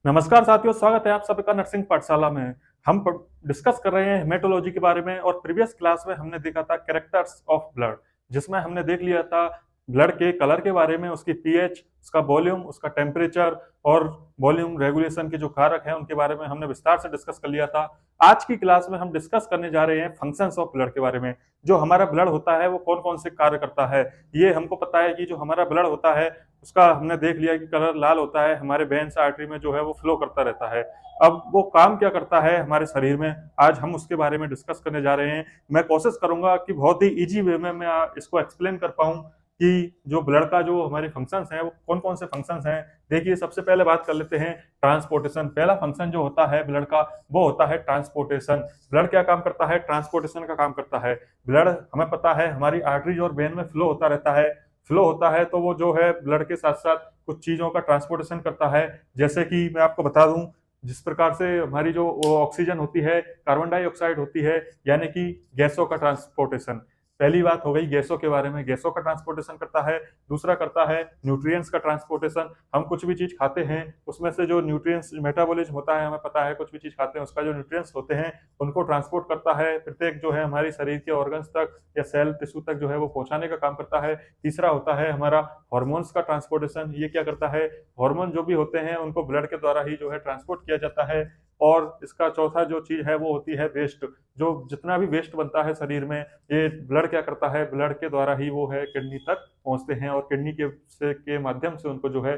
नमस्कार साथियों, स्वागत है आप सभी का नर्सिंग पाठशाला में। हम डिस्कस कर रहे हैं हेमेटोलॉजी के बारे में और प्रीवियस क्लास में हमने देखा था कैरेक्टर्स ऑफ ब्लड, जिसमें हमने देख लिया था ब्लड के कलर के बारे में, उसकी पीएच, उसका वॉल्यूम, उसका टेम्परेचर और वॉल्यूम रेगुलेशन के जो कारक हैं उनके बारे में हमने विस्तार से डिस्कस कर लिया था। आज की क्लास में हम डिस्कस करने जा रहे हैं फंक्शंस ऑफ ब्लड के बारे में। जो हमारा ब्लड होता है वो कौन कौन से कार्य करता है। ये हमको पता है कि जो हमारा ब्लड होता है उसका हमने देख लिया कि कलर लाल होता है, हमारे वेन्स आर्टरी में जो है वो फ्लो करता रहता है। अब वो काम क्या करता है हमारे शरीर में, आज हम उसके बारे में डिस्कस करने जा रहे हैं। मैं कोशिश करूंगा कि बहुत ही इजी वे में मैं इसको एक्सप्लेन कर पाऊं कि जो ब्लड का जो हमारे फंक्शंस हैं वो कौन कौन से फंक्शंस हैं। देखिए, सबसे पहले बात कर लेते हैं ट्रांसपोर्टेशन। पहला फंक्शन जो होता है ब्लड का वो होता है ट्रांसपोर्टेशन। ब्लड क्या काम करता है? ट्रांसपोर्टेशन का काम करता है। ब्लड हमें पता है हमारी आर्टरीज और वेन में फ्लो होता रहता है। फ्लो होता है तो वो जो है ब्लड के साथ साथ कुछ चीजों का ट्रांसपोर्टेशन करता है। जैसे कि मैं आपको बता दूं, जिस प्रकार से हमारी जो ऑक्सीजन होती है, कार्बन डाइऑक्साइड होती है, यानी कि गैसों का ट्रांसपोर्टेशन। पहली बात हो गई गैसों के बारे में, गैसों का ट्रांसपोर्टेशन करता है। दूसरा करता है न्यूट्रिएंट्स का ट्रांसपोर्टेशन। हम कुछ भी चीज खाते हैं उसमें से जो न्यूट्रिएंट्स मेटाबॉलिज्म होता है, हमें पता है कुछ भी चीज खाते हैं उसका जो न्यूट्रिएंट्स होते हैं उनको ट्रांसपोर्ट करता है, प्रत्येक जो है हमारे शरीर के ऑर्गन्स तक या सेल टिश्यू तक जो है वो पहुंचाने का काम करता है। तीसरा होता है हमारा हार्मोन्स का ट्रांसपोर्टेशन। ये क्या करता है? हार्मोन जो भी होते हैं उनको ब्लड के द्वारा ही जो है ट्रांसपोर्ट किया जाता है। और इसका चौथा जो चीज है वो होती है वेस्ट। जो जितना भी वेस्ट बनता है शरीर में, ये ब्लड क्या करता है? ब्लड के द्वारा ही वो है किडनी तक पहुंचते हैं और किडनी के माध्यम से उनको जो है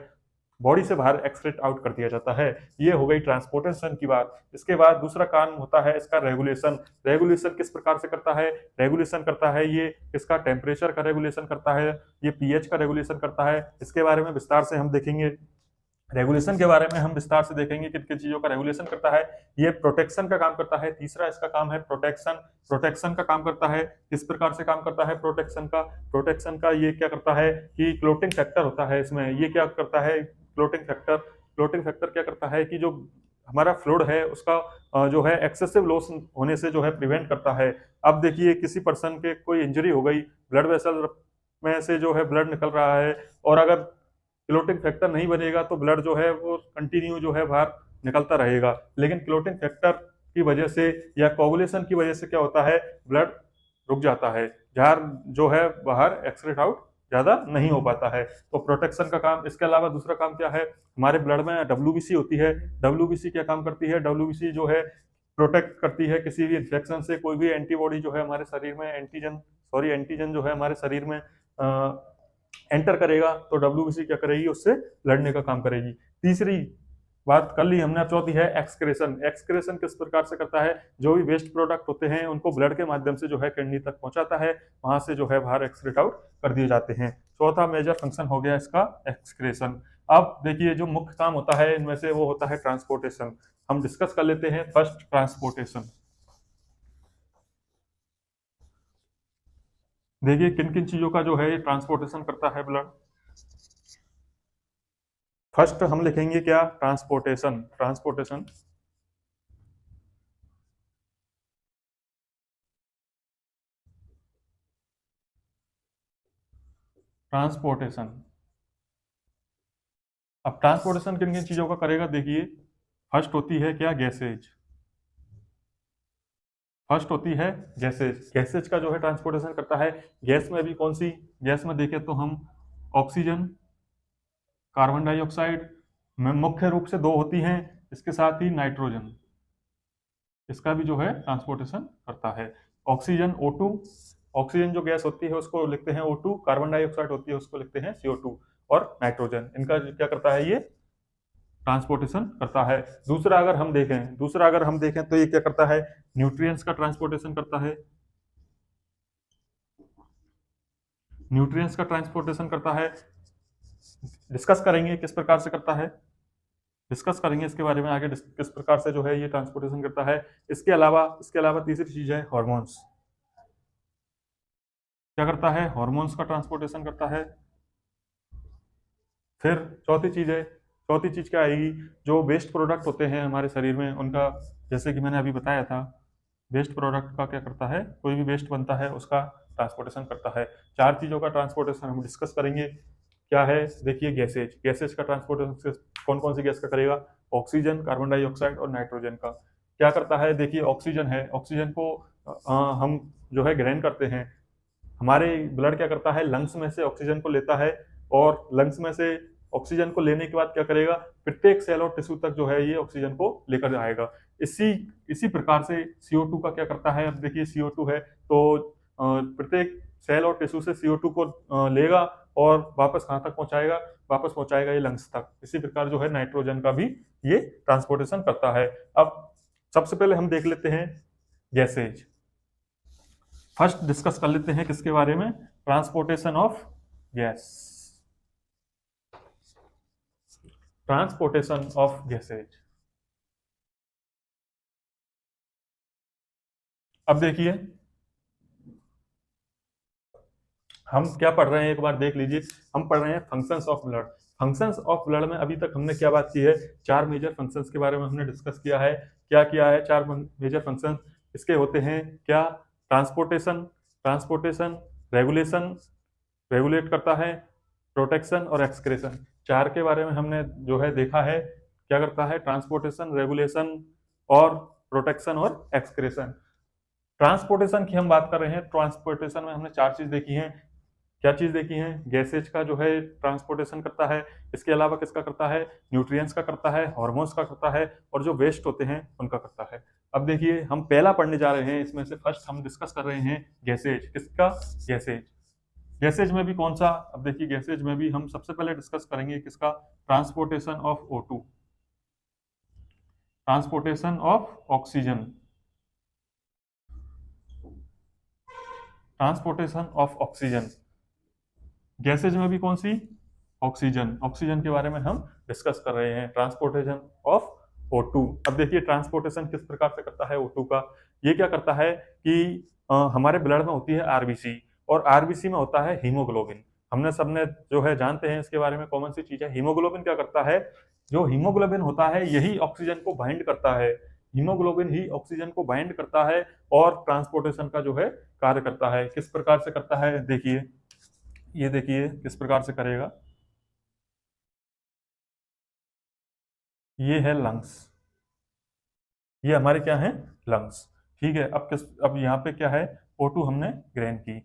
बॉडी से बाहर एक्सक्रीट आउट कर दिया जाता है। ये हो गई ट्रांसपोर्टेशन की बात। इसके बाद दूसरा काम होता है इसका रेगुलेशन। रेगुलेशन किस प्रकार से करता है? रेगुलेशन करता है ये इसका टेम्परेचर का रेगुलेशन करता है, ये पीएच का रेगुलेशन करता है। इसके बारे में विस्तार से हम देखेंगे। रेगुलेशन के बारे में हम विस्तार से देखेंगे किन किन चीजों का रेगुलेशन करता है। ये प्रोटेक्शन का काम करता है। तीसरा इसका काम है प्रोटेक्शन। प्रोटेक्शन का काम करता है, किस प्रकार से काम करता है प्रोटेक्शन का? प्रोटेक्शन का ये क्या करता है कि क्लोटिंग फैक्टर होता है इसमें। ये क्या करता है? Clotting factor. क्लोटिंग फैक्टर क्या करता है कि जो हमारा फ्लूइड है उसका जो है एक्सेसिव लॉस होने से जो है प्रिवेंट करता है। अब देखिए, किसी पर्सन के कोई इंजरी हो गई, ब्लड वेसल में से जो है ब्लड निकल रहा है, और अगर क्लोटिंग फैक्टर नहीं बनेगा तो ब्लड जो है वो कंटिन्यू जो है बाहर निकलता रहेगा। लेकिन क्लोटिंग फैक्टर की वजह से या कोगुलेशन की वजह से क्या होता है? ब्लड रुक जाता है, जार जो है बाहर एक्सक्रीट आउट ज्यादा नहीं हो पाता है। तो प्रोटेक्शन का काम। इसके अलावा दूसरा काम क्या है? हमारे ब्लड में डब्ल्यूबीसी होती है। डब्ल्यूबीसी क्या काम करती है? डब्ल्यूबीसी जो है प्रोटेक्ट करती है किसी भी इन्फेक्शन से। कोई भी एंटीबॉडी जो है हमारे शरीर में एंटीजन जो है हमारे शरीर में एंटर करेगा तो डब्ल्यूबीसी क्या करेगी? उससे लड़ने का काम करेगी। तीसरी बात कर ली हमने। चौथी है एक्सक्रेशन। एक्सक्रेशन किस प्रकार से करता है? जो भी वेस्ट प्रोडक्ट होते हैं उनको ब्लड के माध्यम से जो है किडनी तक पहुंचाता है, वहां से जो है बाहर एक्सक्रीट आउट कर दिए जाते हैं। चौथा मेजर फंक्शन हो गया इसका एक्सक्रेशन। अब देखिए, जो मुख्य काम होता है इनमें से वो होता है ट्रांसपोर्टेशन। हम डिस्कस कर लेते हैं फर्स्ट ट्रांसपोर्टेशन। देखिए किन किन चीजों का जो है ये ट्रांसपोर्टेशन करता है ब्लड। फर्स्ट हम लिखेंगे क्या? ट्रांसपोर्टेशन। Transportation transportation. अब ट्रांसपोर्टेशन किन किन चीजों का करेगा? देखिए, फर्स्ट होती है क्या? गैसेज। फर्स्ट होती है गैसेज। गैसेज का जो है ट्रांसपोर्टेशन करता है। गैस में भी कौन सी? गैस में देखें तो हम ऑक्सीजन, कार्बन डाइऑक्साइड में मुख्य रूप से दो होती हैं, इसके साथ ही नाइट्रोजन, इसका भी जो है ट्रांसपोर्टेशन करता है। ऑक्सीजन O2, ऑक्सीजन जो गैस होती है उसको लिखते हैं O2, कार्बन डाइऑक्साइड होती है उसको लिखते हैं CO2, और नाइट्रोजन, इनका क्या करता है? ये ट्रांसपोर्टेशन करता है। दूसरा अगर हम देखें तो ये क्या करता है? न्यूट्रिएंट्स का ट्रांसपोर्टेशन करता है। न्यूट्रिएंट्स का ट्रांसपोर्टेशन करता है। डिस्कस करेंगे किस प्रकार से करता है, डिस्कस करेंगे इसके बारे में आगे, किस प्रकार से जो है ये ट्रांसपोर्टेशन करता है। इसके अलावा तीसरी चीज है हॉर्मोन्स। क्या करता है? हॉर्मोन्स का ट्रांसपोर्टेशन करता है। फिर चौथी चीज क्या आएगी? जो वेस्ट प्रोडक्ट होते हैं हमारे शरीर में उनका, जैसे कि मैंने अभी बताया था, वेस्ट प्रोडक्ट का क्या करता है? कोई भी वेस्ट बनता है उसका ट्रांसपोर्टेशन करता है। चार चीजों का ट्रांसपोर्टेशन हम डिस्कस करेंगे। क्या है? देखिए, गैसेज। गैसेज का ट्रांसपोर्टेशन कौन कौन सी गैस का करेगा? ऑक्सीजन, कार्बन डाइऑक्साइड और नाइट्रोजन का। क्या करता है, देखिए ऑक्सीजन है, ऑक्सीजन को हम जो है ग्रहण करते हैं। हमारे ब्लड क्या करता है, लंग्स में से ऑक्सीजन को लेता है, और लंग्स में से ऑक्सीजन को लेने के बाद क्या करेगा, प्रत्येक सेल और टिश्यू तक जो है ये ऑक्सीजन को लेकर आएगा। इसी इसी प्रकार से CO2 का क्या करता है, अब देखिए CO2 है तो प्रत्येक सेल और टिश्यू से CO2 को लेगा और वापस कहाँ तक पहुंचाएगा, वापस पहुंचाएगा ये लंग्स तक। इसी प्रकार जो है नाइट्रोजन का भी ये ट्रांसपोर्टेशन करता है। अब सबसे पहले हम देख लेते हैं गैसेज। फर्स्ट डिस्कस कर लेते हैं किसके बारे में, transportation of gas, transportation of gases. अब देखिए हम क्या पढ़ रहे हैं, एक बार देख लीजिए। हम पढ़ रहे हैं functions of blood. Functions of blood में अभी तक हमने क्या बात की है, 4 मेजर फंक्शंस के बारे में हमने डिस्कस किया है। क्या किया है, 4 मेजर फंक्शन इसके होते हैं क्या, ट्रांसपोर्टेशन, ट्रांसपोर्टेशन, रेगुलेशन, रेगुलेट करता है, प्रोटेक्शन और एक्सक्रेशन। 4 के बारे में हमने जो है देखा है, क्या करता है, ट्रांसपोर्टेशन, रेगुलेशन और प्रोटेक्शन और एक्सक्रेशन। ट्रांसपोर्टेशन की हम बात कर रहे हैं, ट्रांसपोर्टेशन में हमने 4 चीज देखी हैं। क्या चीज देखी है, गैसेज का जो है ट्रांसपोर्टेशन करता है, इसके अलावा किसका करता है, न्यूट्रिएंट्स का करता है, हार्मोन्स का करता है, और जो वेस्ट होते हैं उनका करता है। अब देखिए हम पहला पढ़ने जा रहे हैं, इसमें से फर्स्ट हम डिस्कस कर रहे हैं गैसेज। किसका, गैसेज। गैसेज में भी कौन सा, अब देखिए गैसेज में भी हम सबसे पहले डिस्कस करेंगे किसका, transportation of O2, transportation of oxygen, transportation of oxygen. Gases में भी कौन सी, ऑक्सीजन। ऑक्सीजन के बारे में हम डिस्कस कर रहे हैं, ट्रांसपोर्टेशन ऑफ O2। अब देखिए ट्रांसपोर्टेशन किस प्रकार से करता है O2 का। ये क्या करता है कि हमारे ब्लड में होती है RBC, और RBC में होता है हीमोग्लोबिन। हमने सबने जो है जानते हैं इसके बारे में, कॉमन सी चीज है। हीमोग्लोबिन क्या करता है, जो हीमोग्लोबिन होता है यही ऑक्सीजन को बाइंड करता है, हीमोग्लोबिन ही ऑक्सीजन को बाइंड करता है और ट्रांसपोर्टेशन का जो है कार्य करता है। किस प्रकार से करता है, देखिए ये देखिए किस प्रकार से करेगा। ये है लंग्स, ये हमारे क्या है, लंग्स। ठीक है, अब यहाँ पे क्या है, O2 हमने ग्रहण की,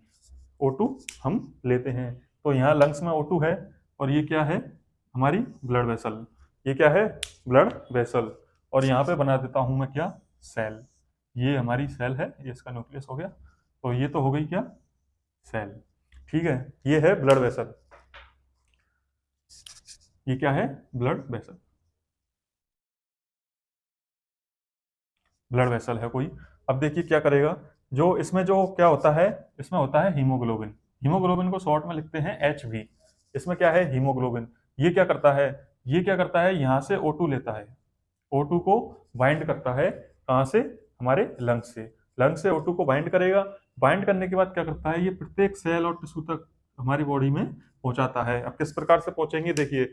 O2 हम लेते हैं, तो यहाँ लंग्स में O2 है, और ये क्या है, हमारी ब्लड वेसल। ये क्या है, ब्लड वेसल। और यहाँ पे बना देता हूं मैं क्या, सेल। ये हमारी सेल है, ये इसका न्यूक्लियस हो गया, तो ये तो हो गई क्या, सेल। ठीक है, ये है ब्लड वेसल, ये क्या है, ब्लड वेसल, ब्लड वेसल है कोई। अब देखिए क्या करेगा, जो इसमें जो क्या होता है, इसमें होता है हीमोग्लोबिन। हीमोग्लोबिन को शॉर्ट में लिखते हैं HB। इसमें क्या है, हीमोग्लोबिन। ये क्या करता है, ये क्या करता है, यहाँ से O2 लेता है, O2 को बाइंड करता है, कहाँ से, हमारे लंग्स से। लंग्स से O2 को बाइंड करेगा, बाइंड करने के बाद क्या करता है, ये प्रत्येक सेल और टिश्यू तक हमारी बॉडी में पहुंचाता है। अब किस प्रकार से पहुंचेंगे, देखिए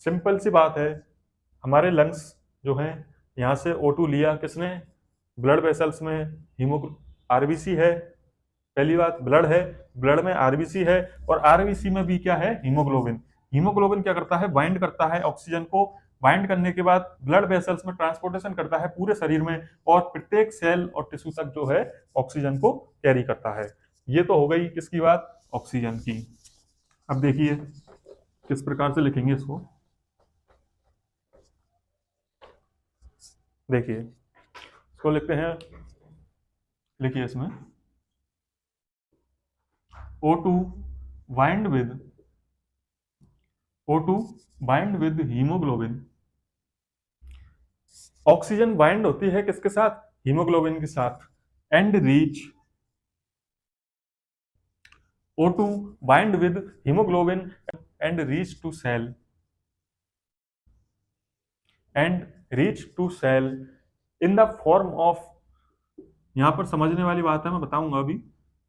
सिंपल सी बात है, हमारे लंग्स जो हैं, यहाँ से O2 लिया किसने, ब्लड वेसल्स में RBC है, पहली बात ब्लड है, ब्लड में RBC है, और RBC में भी क्या है, हीमोग्लोबिन। हीमोग्लोबिन क्या करता है, बाइंड करता है ऑक्सीजन को, बाइंड करने के बाद ब्लड वेसल्स में ट्रांसपोर्टेशन करता है पूरे शरीर में, और प्रत्येक सेल और टिश्यू तक जो है ऑक्सीजन को कैरी करता है। ये तो हो गई किसकी बात, ऑक्सीजन की। अब देखिए किस प्रकार से लिखेंगे इसको, देखिए इसको लिखते हैं, लिखिए इसमें O2 bind with, O2 bind with haemoglobin. Oxygen bind होती है किसके साथ, हीमोग्लोबिन के साथ, and reach, O2 bind with haemoglobin and reach to cell, and reach to cell in the form of, यहां पर समझने वाली बात है, मैं बताऊंगा अभी,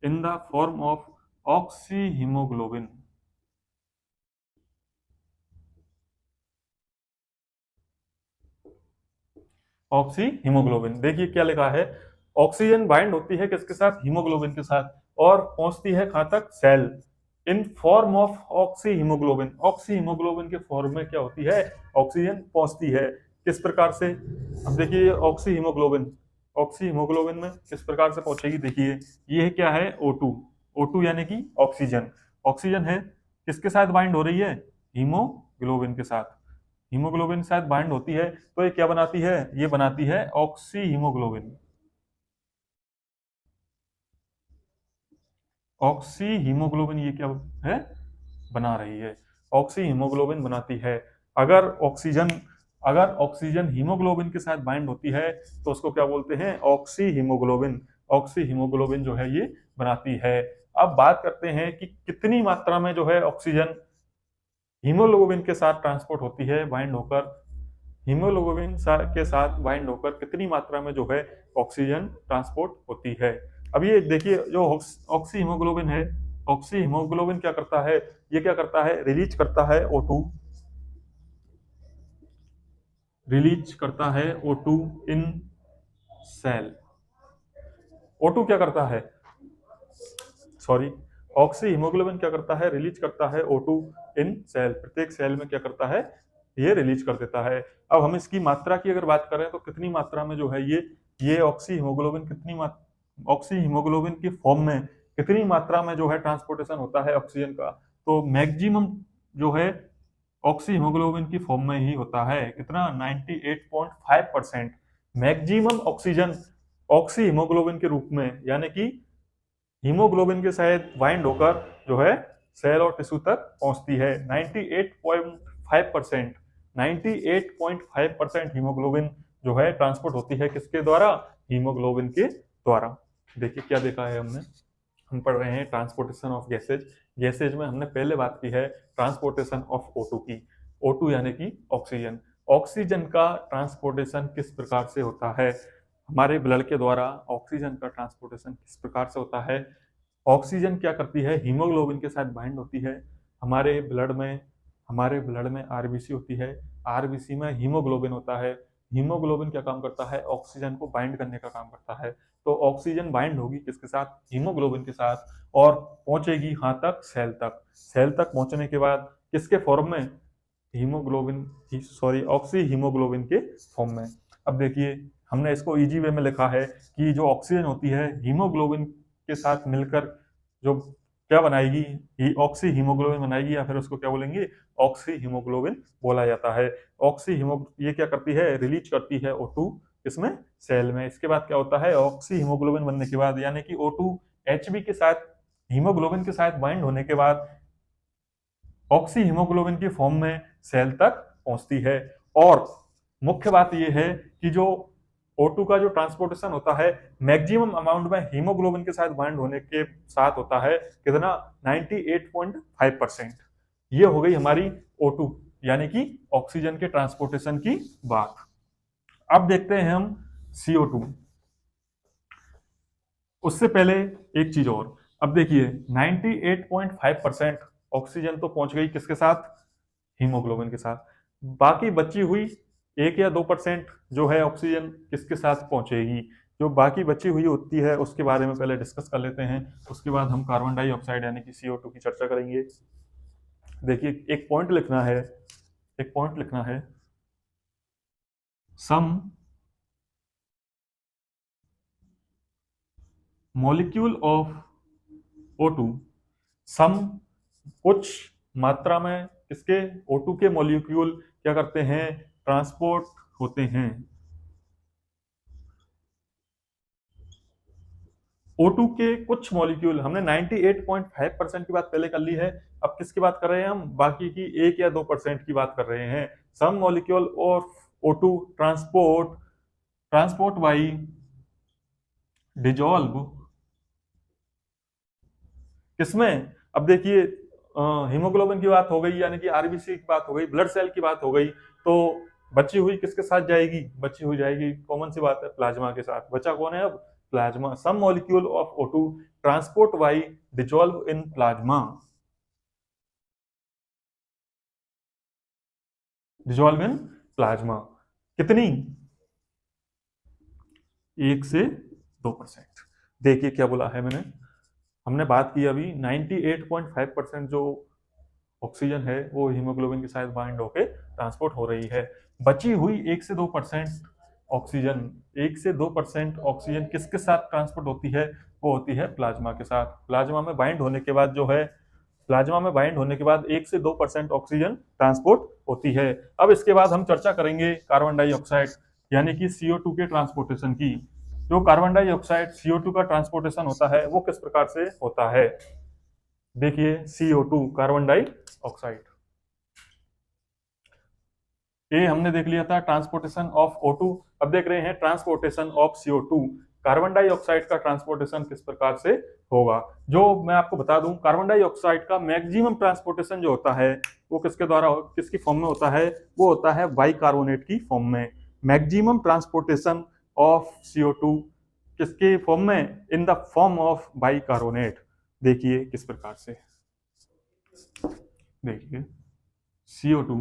in the form of oxy haemoglobin. Oxy haemoglobin, देखिए क्या लिखा है, ऑक्सीजन बाइंड होती है किसके साथ, हीमोग्लोबिन के साथ, और पहुंचती है कहां तक, cell, in form of oxy haemoglobin. Oxy haemoglobin के फॉर्म में क्या होती है, ऑक्सीजन पहुंचती है। किस प्रकार से? अब देखिए ऑक्सी हीमोग्लोबिन, ऑक्सी हीमोग्लोबिन में किस प्रकार से पहुंचेगी? देखिए ये क्या है? O2, O2 यानी कि ऑक्सीजन, ऑक्सीजन है, किसके साथ बाइंड हो रही है? हीमोग्लोबिन के साथ, हीमोग्लोबिन के साथ बाइंड होती है तो ये क्या बनाती है? ये बनाती है ऑक्सी हीमोग्लोबिन, ऑक्सी हीमोग्लोबिन ये क्या है? बना रही है, ऑक्सी हीमोग्लोबिन बनाती है। अगर ऑक्सीजन अगर ऑक्सीजन हीमोग्लोबिन के साथ बाइंड होती है तो उसको क्या बोलते हैं? ऑक्सी हीमोग्लोबिन, ऑक्सी हीमोग्लोबिन जो है ये बनाती है। अब बात करते हैं कि कितनी मात्रा में जो है ऑक्सीजन हीमोग्लोबिन के साथ ट्रांसपोर्ट होती है, बाइंड होकर, हीमोग्लोबिन के साथ बाइंड होकर कितनी मात्रा में जो है ऑक्सीजन ट्रांसपोर्ट होती है। अब ये देखिए जो ऑक्सी हीमोग्लोबिन है, ऑक्सी हीमोग्लोबिन क्या करता है? ये क्या करता है? रिलीज करता है O2, रिलीज करता है O2 इन सेल। O2 क्या करता है? सॉरी, ऑक्सी हीमोग्लोबिन क्या करता है? रिलीज करता है O2 इन सेल, प्रत्येक सेल में क्या करता है? ये रिलीज कर देता है। अब हम इसकी मात्रा की अगर बात करें तो कितनी मात्रा में जो है ये ऑक्सी हीमोग्लोबिन ऑक्सी हीमोग्लोबिन की फॉर्म में कितनी मात्रा में जो है ट्रांसपोर्टेशन होता है ऑक्सीजन का? तो मैक्सिमम जो है ऑक्सी हीमोग्लोबिन की फॉर्म में ही होता है। कितना? 98.5% मैक्सिमम ऑक्सीजन ऑक्सी हीमोग्लोबिन के रूप में, यानी कि हीमोग्लोबिन के साथ बाइंड होकर जो है सेल और टिश्यू तक पहुंचती है। 98.5% 98.5% हीमोग्लोबिन जो है ट्रांसपोर्ट होती है किसके द्वारा? हीमोग्लोबिन के द्वारा। देखिए क्या देखा है हमने, हम पढ़ रहे हैं ट्रांसपोर्टेशन ऑफ गैसेज। गैसेज में हमने पहले बात की है ट्रांसपोर्टेशन ऑफ O2 की। O2 यानी कि ऑक्सीजन, ऑक्सीजन का ट्रांसपोर्टेशन किस प्रकार से होता है? हमारे ब्लड के द्वारा ऑक्सीजन का ट्रांसपोर्टेशन किस प्रकार से होता है? ऑक्सीजन क्या करती है? हीमोग्लोबिन के साथ बाइंड होती है। हमारे ब्लड में आरबीसी होती है, आरबीसी में हीमोग्लोबिन होता है। हीमोग्लोबिन क्या काम करता है? ऑक्सीजन को बाइंड करने का काम करता है। तो ऑक्सीजन बाइंड होगी किसके साथ? हीमोग्लोबिन के साथ, और पहुंचेगी कहां तक? सेल तक। सेल तक पहुंचने के बाद किसके फॉर्म में? ऑक्सी हीमोग्लोबिन के फॉर्म में। अब देखिए हमने इसको इजी वे में लिखा है कि जो ऑक्सीजन होती है हीमोग्लोबिन के साथ मिलकर जो क्या बनाएगी? ऑक्सी हीमोग्लोबिन बनाएगी, या फिर उसको क्या बोलेंगे? ऑक्सी हीमोग्लोबिन बोला जाता है। ये क्या करती है? रिलीज करती है O2 इसमें सेल में। इसके बाद क्या होता है? ऑक्सी हीमोग्लोबिन बनने के बाद, यानी कि O2 Hb के साथ हीमोग्लोबिन के साथ बाइंड होने के बाद ऑक्सी हीमोग्लोबिन की फॉर्म में सेल तक पहुंचती है। और मुख्य बात यह है कि जो O2 का जो ट्रांसपोर्टेशन होता है मैक्सिमम अमाउंट में हीमोग्लोबिन के साथ बाइंड होने के साथ होता है। कितना? 98.5%। ये हो गई हमारी O2 यानी कि ऑक्सीजन के ट्रांसपोर्टेशन की बात। अब देखते हैं हम CO2। उससे पहले एक चीज और, अब देखिए 98.5% ऑक्सीजन तो पहुंच गई किसके साथ? हीमोग्लोबिन के साथ। बाकी बची हुई 1 या 2% जो है ऑक्सीजन किसके साथ पहुंचेगी? जो बाकी बची हुई होती है उसके बारे में पहले डिस्कस कर लेते हैं, उसके बाद हम कार्बन डाइऑक्साइड यानी कि CO2 की चर्चा करेंगे। देखिए एक पॉइंट लिखना है, सम मॉलिक्यूल ऑफ O2, सम कुछ मात्रा में किसके? O2 के मॉलिक्यूल क्या करते हैं? ट्रांसपोर्ट होते हैं। O2 के कुछ मॉलिक्यूल, हमने 98.5% की बात पहले कर ली है। अब किसकी बात कर रहे हैं हम? बाकी की 1 या 2% की बात कर रहे हैं। Some molecule of O2 transport by dissolve किसमें? अब देखिए हीमोग्लोबिन की बात हो गई, यानी कि आरबीसी की बात हो गई, ब्लड सेल की बात हो गई, तो बची हुई किसके साथ जाएगी? बची हुई जाएगी, कॉमन सी बात है, प्लाज्मा के साथ। बचा कौन है अब? Plasma. Some molecule of O2 transport by dissolve in plasma, dissolve in plasma. कितनी? 1 से 2%। देखिए क्या बोला है मैंने, हमने बात की अभी 98.5% जो ऑक्सीजन है वो हीमोग्लोबिन के साथ बाइंड होके ट्रांसपोर्ट हो रही है। बची हुई 1 से 2% ऑक्सीजन, 1 से 2% ऑक्सीजन किसके साथ ट्रांसपोर्ट होती है? वो होती है प्लाज्मा के साथ। प्लाज्मा में बाइंड होने के बाद जो है, प्लाज्मा में बाइंड होने के बाद 1 से 2% ऑक्सीजन ट्रांसपोर्ट होती है। अब इसके बाद हम चर्चा करेंगे कार्बन डाइऑक्साइड यानी कि CO2 के ट्रांसपोर्टेशन की। जो कार्बन डाइऑक्साइड CO2 का ट्रांसपोर्टेशन होता है वो किस प्रकार से होता है? देखिए CO2 कार्बन डाइऑक्साइड, ये हमने देख लिया था ट्रांसपोर्टेशन ऑफ O2। अब देख रहे हैं transportation of CO2। Carbon dioxide का ट्रांसपोर्टेशन किस प्रकार से होगा? जो मैं आपको बता दूं, कार्बन डाइऑक्साइड का मैक्सिमम ट्रांसपोर्टेशन जो होता है वो किसके द्वारा, किसकी फॉर्म में होता है? वो होता है बाइकार्बोनेट की फॉर्म में। मैक्सिमम ट्रांसपोर्टेशन ऑफ CO2 किसके फॉर्म में? इन द फॉर्म ऑफ बाइकार्बोनेट। देखिए किस प्रकार से, देखिए CO2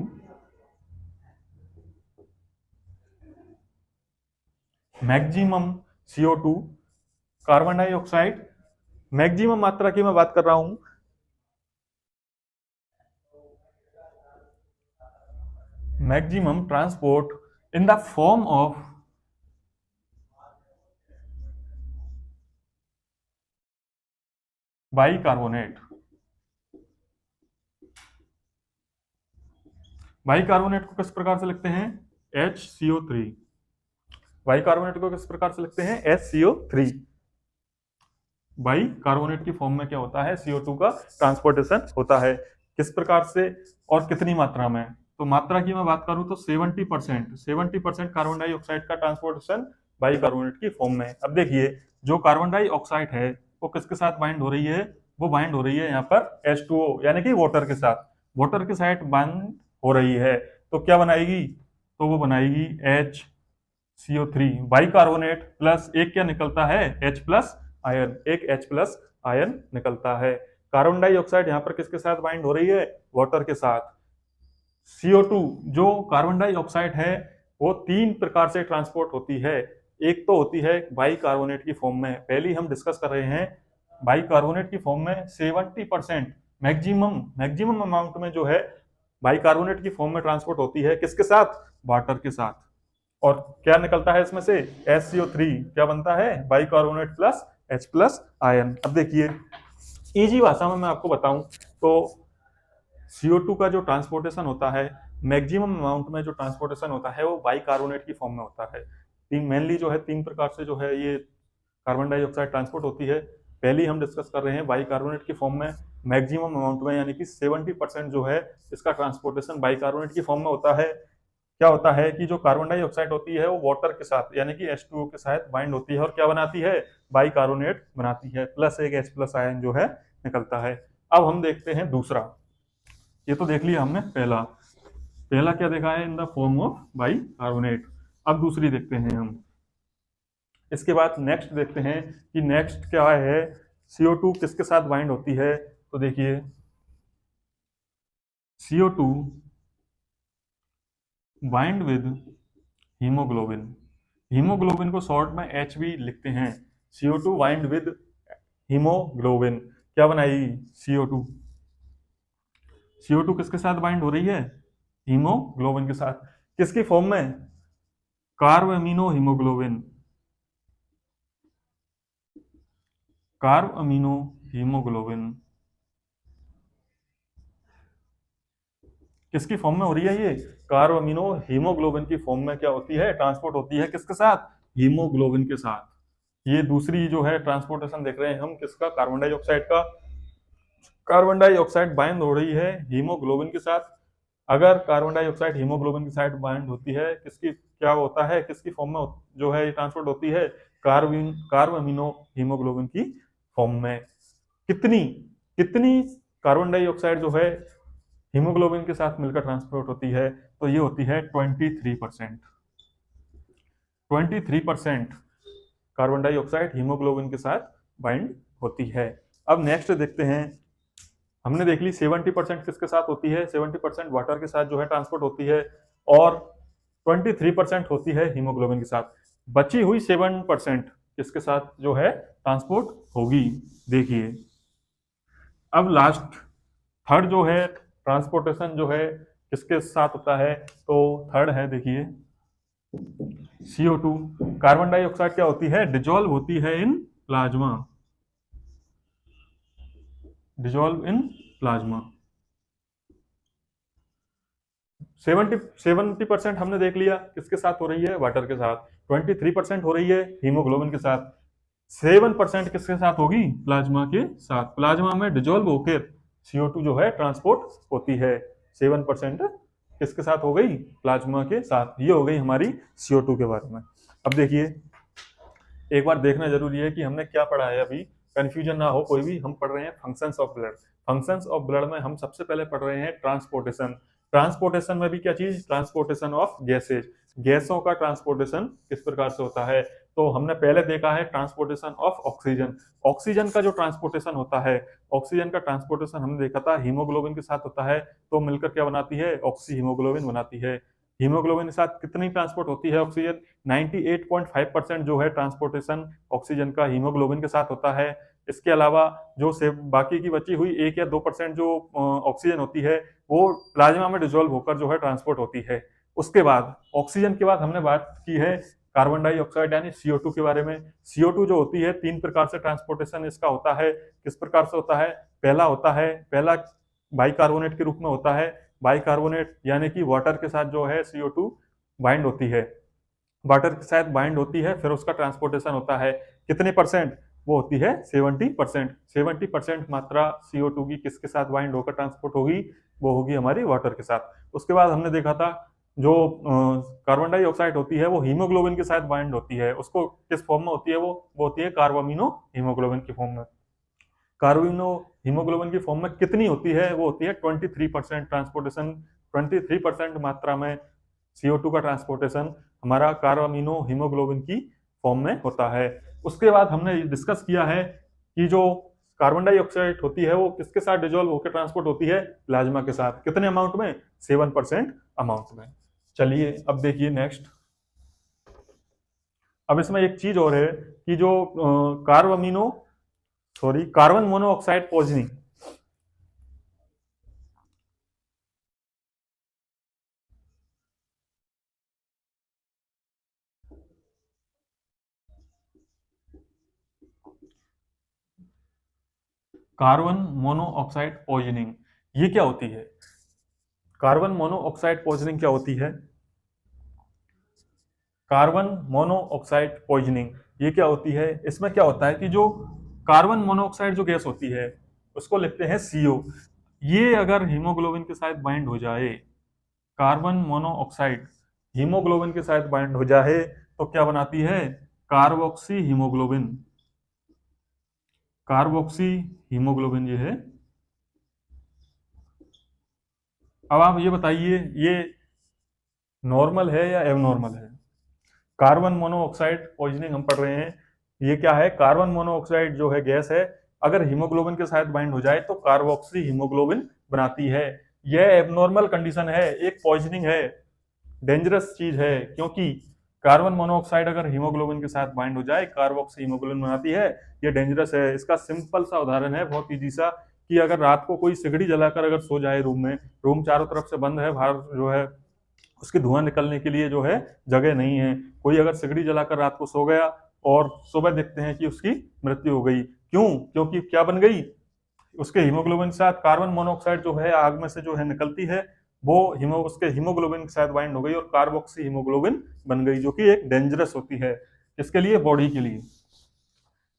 maximum, CO2 carbon dioxide maximum मात्रा की मैं बात कर रहा हूं, maximum transport in the form of bicarbonate. Bicarbonate को किस प्रकार से लिखते हैं? HCO3। बाइकार्बोनेट को किस प्रकार से लिखते हैं? HCO3। बाइकार्बोनेट की फॉर्म में क्या होता है? CO2 का ट्रांसपोर्टेशन होता है। किस प्रकार से और कितनी मात्रा में? तो मात्रा की मैं बात करूं तो 70% कार्बन डाइऑक्साइड का ट्रांसपोर्टेशन बाइकार्बोनेट की फॉर्म में। अब देखिए जो कार्बन डाइऑक्साइड है वो किसके साथ बाइंड हो रही है? वो बाइंड हो रही है यहाँ पर H2O यानी कि वाटर के साथ। वाटर के साथ बाइंड हो रही है तो क्या बनाएगी? तो वो बनाएगी HCO3 बाइकार्बोनेट प्लस एक क्या निकलता है? H प्लस आयन, एक H प्लस आयन निकलता है। कार्बन डाइऑक्साइड यहाँ पर किसके साथ बाइंड हो रही है? वाटर के साथ। CO2 जो कार्बन डाइऑक्साइड है वो 3 प्रकार से ट्रांसपोर्ट होती है। एक तो होती है बाइकार्बोनेट की फॉर्म में, पहली हम डिस्कस कर रहे हैं बाइकार्बोनेट की फॉर्म में 70% मैक्सिमम अमाउंट में जो है बाइकार्बोनेट की फॉर्म में ट्रांसपोर्ट होती है। किसके साथ? वाटर के साथ। और क्या निकलता है इसमें से? HCO3 क्या बनता है? Bicarbonate plus H plus ion. अब देखिए इजी भाषा में मैं आपको बताऊं तो CO2 का जो ट्रांसपोर्टेशन होता है, मैक्सिमम अमाउंट में जो ट्रांसपोर्टेशन होता है वो बाइकार्बोनेट की फॉर्म में होता है। तीन मेनली जो है 3 प्रकार से जो है ये कार्बन डाइऑक्साइड ट्रांसपोर्ट होती है। पहली हम डिस्कस कर रहे हैं बाइकार्बोनेट की फॉर्म में मैक्सिमम अमाउंट में, यानी कि 70% जो है इसका ट्रांसपोर्टेशन बाइकार्बोनेट की फॉर्म में होता है। क्या होता है कि जो कार्बन डाइऑक्साइड होती है वो वाटर के साथ यानी कि H2O के साथ बाइंड होती है और क्या बनाती है? बाइकार्बोनेट बनाती है, प्लस एक H प्लस आयन जो है निकलता है। अब हम देखते हैं दूसरा। ये तो देख लिया हमने पहला, पहला क्या देखा है? इन द फॉर्म ऑफ बाइकार्बोनेट। अब दूसरी देखते हैं हम। इसके बाद नेक्स्ट देखते हैं कि नेक्स्ट क्या है, CO2 किसके साथ बाइंड होती है? तो देखिए CO2 bind with haemoglobin. Haemoglobin को शॉर्ट में H भी लिखते हैं। CO2 बाइंड विद हीमोग्लोबिन, क्या बनाएगी? CO2। CO2 किसके साथ बाइंड हो रही है? हीमोग्लोबिन के साथ। किसकी फॉर्म में? Carb amino haemoglobin, carb amino haemoglobin किसकी फॉर्म में हो रही है? ये कार्ब अमीनो हीमोग्लोबिन की फॉर्म में क्या होती है? ट्रांसपोर्ट होती है। किसके साथ? हीमोग्लोबिन के साथ। ये दूसरी जो है ट्रांसपोर्टेशन देख रहे हैं हम किसका? कार्बन डाइऑक्साइड का। कार्बन डाइऑक्साइड बाइंड हो रही है हीमोग्लोबिन के साथ। अगर कार्बन डाइऑक्साइड हीमोग्लोबिन के साथ बाइंड होती है, किसकी क्या होता है? किसकी फॉर्म में जो है ट्रांसपोर्ट होती है? कार्ब अमीनो हीमोग्लोबिन की फॉर्म में। कितनी कितनी कार्बन डाइऑक्साइड जो है हीमोग्लोबिन के साथ मिलकर ट्रांसपोर्ट होती है? तो ये होती है 23%। 23% कार्बन डाइऑक्साइड हीमोग्लोबिन के साथ बाइंड होती है। अब नेक्स्ट देखते हैं। हमने देख ली 70% किसके साथ होती है? 70% वाटर के साथ जो है ट्रांसपोर्ट होती है और 23% होती है हीमोग्लोबिन के साथ। बची हुई 7% किसके साथ जो है ट्रांसपोर्ट होगी? देखिए अब लास्ट थर्ड जो है ट्रांसपोर्टेशन जो है किसके साथ होता है, तो थर्ड है, देखिए CO2। कार्बन डाइऑक्साइड क्या होती है, डिजोल्व होती है in plasma, dissolve in plasma. 70% हमने देख लिया किसके साथ हो रही है, वाटर के साथ। 23% हो रही है हीमोग्लोबिन के साथ। 7% किसके साथ होगी, प्लाज्मा के साथ। प्लाज्मा में डिजोल्व होकर CO2 जो है ट्रांसपोर्ट होती है। 7% किसके साथ हो गई, प्लाज्मा के साथ। ये हो गई हमारी CO2 के बारे में। अब देखिए, एक बार देखना जरूरी है कि हमने क्या पढ़ा है अभी, कंफ्यूजन ना हो कोई भी। हम पढ़ रहे हैं functions of blood. Functions of blood में हम सबसे पहले पढ़ रहे हैं ट्रांसपोर्टेशन। ट्रांसपोर्टेशन में भी क्या चीज, ट्रांसपोर्टेशन ऑफ गैसेज। गैसों का ट्रांसपोर्टेशन किस प्रकार से होता है, तो हमने पहले देखा है ट्रांसपोर्टेशन ऑफ ऑक्सीजन। ऑक्सीजन का जो ट्रांसपोर्टेशन होता है, ऑक्सीजन का ट्रांसपोर्टेशन हमने देखा था हीमोग्लोबिन के साथ होता है, तो मिलकर क्या बनाती है, ऑक्सी हीमोग्लोबिन बनाती है। हीमोग्लोबिन के साथ कितनी ट्रांसपोर्ट होती है ऑक्सीजन, 98.5% जो है ट्रांसपोर्टेशन ऑक्सीजन का हीमोग्लोबिन के साथ होता है। इसके अलावा जो से बाकी की बची हुई 1 या 2% जो ऑक्सीजन होती है, वो प्लाज्मा में डिसॉल्व होकर जो है ट्रांसपोर्ट होती है। उसके बाद ऑक्सीजन के बाद हमने बात की है कार्बन डाइऑक्साइड यानी CO2 के बारे में। CO2 जो होती है, 3 प्रकार से ट्रांसपोर्टेशन इसका होता है। किस प्रकार से होता है, पहला बाइकार्बोनेट के रूप में होता है। बाइकार्बोनेट यानी कि वाटर के साथ जो है CO2 बाइंड होती है, वाटर के साथ बाइंड होती है, फिर उसका ट्रांसपोर्टेशन होता है। कितने परसेंट, वो होती है 70%। 70% मात्रा CO2 की किसके साथ बाइंड होकर ट्रांसपोर्ट होगी, वो होगी हमारी वाटर के साथ। उसके बाद हमने देखा था जो कार्बन डाइऑक्साइड होती है वो हीमोग्लोबिन के साथ बाइंड होती है। उसको किस फॉर्म में होती है, वो होती है कार्बामिनो हीमोग्लोबिन की फॉर्म में। कार्बामिनो हीमोग्लोबिन की फॉर्म में कितनी होती है, वो होती है 23% ट्रांसपोर्टेशन। 23% मात्रा में CO2 का ट्रांसपोर्टेशन हमारा कार्बामिनो हीमोग्लोबिन की फॉर्म में होता है। उसके बाद हमने डिस्कस किया है कि जो कार्बन डाइऑक्साइड होती है वो किसके साथ डिजोल्व होकर ट्रांसपोर्ट होती है, प्लाज्मा के साथ। कितने अमाउंट में, 7% अमाउंट में। चलिए अब देखिए नेक्स्ट। अब इसमें एक चीज और है कि जो carbon monoxide poisoning, carbon monoxide poisoning ये क्या होती है, कार्बन मोनोऑक्साइड पॉइजनिंग क्या होती है, कार्बन मोनोऑक्साइड पॉइजनिंग ये क्या होती है। इसमें क्या होता है कि जो कार्बन मोनोऑक्साइड जो गैस होती है उसको लिखते हैं CO। ये अगर हीमोग्लोबिन के साथ बाइंड हो जाए, कार्बन मोनोऑक्साइड हीमोग्लोबिन के साथ बाइंड हो जाए तो क्या बनाती है, कार्बोक्सी हीमोग्लोबिन। कार्बोक्सी हीमोग्लोबिन ये है। अब आप ये बताइए, ये नॉर्मल है या एबनॉर्मल है। कार्बन मोनोऑक्साइड पॉइजनिंग हम पढ़ रहे हैं, ये क्या है, कार्बन मोनोऑक्साइड जो है गैस है, अगर हीमोग्लोबिन के साथ बाइंड हो जाए तो कार्बोक्सी हीमोग्लोबिन बनाती है। यह एबनॉर्मल कंडीशन है, एक पॉइजनिंग है, डेंजरस चीज है, क्योंकि कार्बन मोनोऑक्साइड अगर हीमोग्लोबिन के साथ बाइंड हो जाए कार्बोक्सी हीमोग्लोबिन बनाती है, ये डेंजरस है। इसका सिंपल सा उदाहरण है, बहुत इजी सा, कि अगर रात को कोई सिगड़ी जलाकर अगर सो जाए रूम में, रूम चारों तरफ से बंद है, बाहर जो है उसकी धुआं निकलने के लिए जो है जगह नहीं है, कोई अगर सिगड़ी जलाकर रात को सो गया और सुबह देखते हैं कि उसकी मृत्यु हो गई, क्यों, क्योंकि क्या बन गई, उसके हीमोग्लोबिन के साथ कार्बन मोनोऑक्साइड जो है आग में से जो है निकलती है, वो उसके हीमोग्लोबिन के साथ बाइंड हो गई और कार्बोक्सी हीमोग्लोबिन बन गई, जो कि एक डेंजरस होती है किसके लिए, बॉडी के लिए।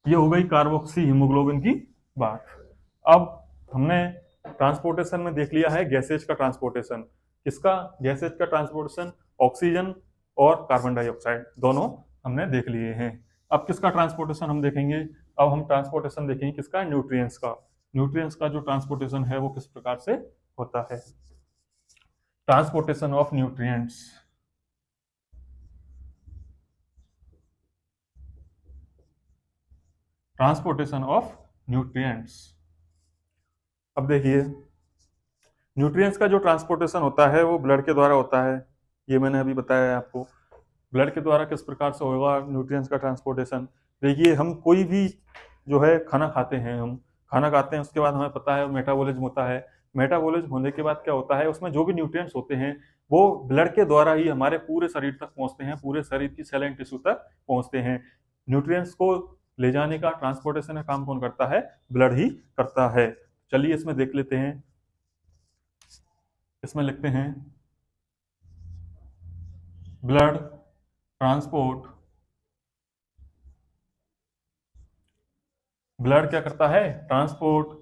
ये हो गई कार्बोक्सी हीमोग्लोबिन की बात। अब हमने ट्रांसपोर्टेशन में देख लिया है गैसेज का ट्रांसपोर्टेशन। किसका, गैसेज का ट्रांसपोर्टेशन, ऑक्सीजन और कार्बन डाइऑक्साइड दोनों हमने देख लिए हैं। अब किसका ट्रांसपोर्टेशन हम देखेंगे, अब हम ट्रांसपोर्टेशन देखेंगे किसका, न्यूट्रिएंट्स का। न्यूट्रिएंट्स का जो ट्रांसपोर्टेशन है वो किस प्रकार से होता है, transportation of nutrients. Transportation of nutrients. अब देखिए, न्यूट्रिएंट्स का जो ट्रांसपोर्टेशन होता है वो ब्लड के द्वारा होता है, ये मैंने अभी बताया है आपको। ब्लड के द्वारा किस प्रकार से होगा न्यूट्रिएंट्स का ट्रांसपोर्टेशन। देखिए, हम कोई भी जो है खाना खाते हैं, हम खाना खाते हैं उसके बाद हमें पता है मेटाबॉलिज्म होता है, मेटाबॉलिज्म होने के बाद क्या होता है, उसमें जो भी न्यूट्रिएंट्स होते हैं वो ब्लड के द्वारा ही हमारे पूरे शरीर तक पहुंचते हैं, पूरे शरीर की सेल एंड टिश्यू तक पहुंचते हैं। न्यूट्रिएंट्स को ले जाने का, ट्रांसपोर्टेशन का काम कौन करता है? ब्लड ही करता है। चलिए इसमें देख लेते हैं, इसमें लिखते हैं ब्लड ट्रांसपोर्ट। ब्लड क्या करता है? ट्रांसपोर्ट।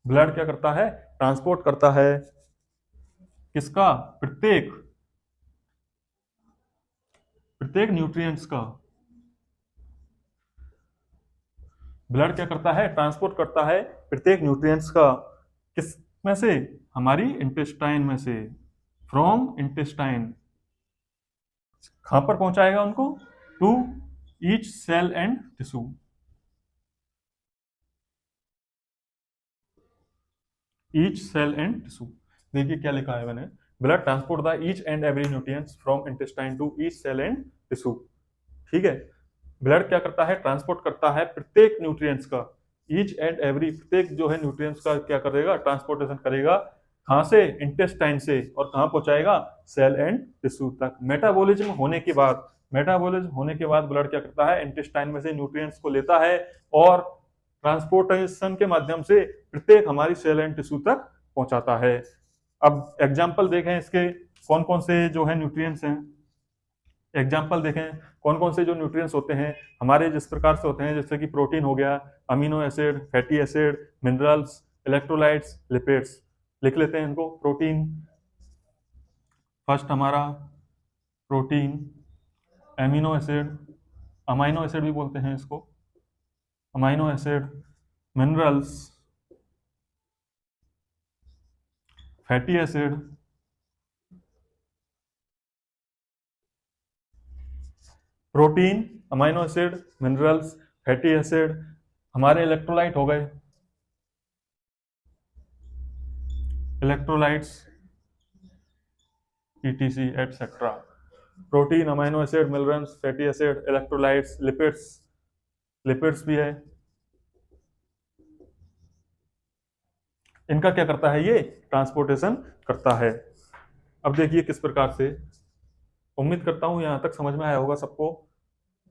ब्लड क्या करता है? ट्रांसपोर्ट करता है। किसका? प्रत्येक प्रत्येक न्यूट्रिएंट्स का। ब्लड क्या करता है? ट्रांसपोर्ट करता है प्रत्येक न्यूट्रिएंट्स का। किस में से? हमारी इंटेस्टाइन में से। From intestine. कहां पर पहुंचाएगा उनको? To each cell and tissue. Each cell and tissue. देखिए क्या लिखा है मैंने, blood transport the each and every nutrients from intestine to each cell and tissue. ठीक है, ब्लड क्या करता है? ट्रांसपोर्ट करता है प्रत्येक न्यूट्रिएंट्स का। ईच एंड एवरी, प्रत्येक जो है न्यूट्रिएंट्स का क्या करेगा? ट्रांसपोर्टेशन करेगा। कहां से? इंटेस्टाइन से। और कहां पहुंचाएगा? सेल एंड टिश्यू तक। मेटाबॉलिज्म होने के बाद ब्लड क्या करता है? इंटेस्टाइन में से न्यूट्रिएंट्स को लेता है और ट्रांसपोर्टेशन के माध्यम से प्रत्येक हमारी सेल एंड टिश्यू तक पहुंचाता है। अब एग्जाम्पल देखें इसके, कौन कौन से जो है न्यूट्रिएंट्स हैं। एग्जाम्पल देखें, कौन कौन से जो न्यूट्रिएंट्स होते हैं हमारे, जिस प्रकार से होते हैं, जैसे कि प्रोटीन हो गया, amino acid, fatty acid, minerals, electrolytes, lipids. लिख लेते हैं इनको। प्रोटीन फर्स्ट हमारा, protein, amino acid, amino acid भी बोलते हैं इसको, amino acid, minerals, fatty acid, protein, amino acid, minerals, fatty acid, हमारे इलेक्ट्रोलाइट हो गए, electrolytes, etc etcetera. Protein, amino acid, minerals, fatty acid, electrolytes, lipids, lipids भी है। इनका क्या करता है? ये ट्रांसपोर्टेशन करता है। अब देखिए किस प्रकार से, उम्मीद करता हूं यहां तक समझ में आया होगा सबको।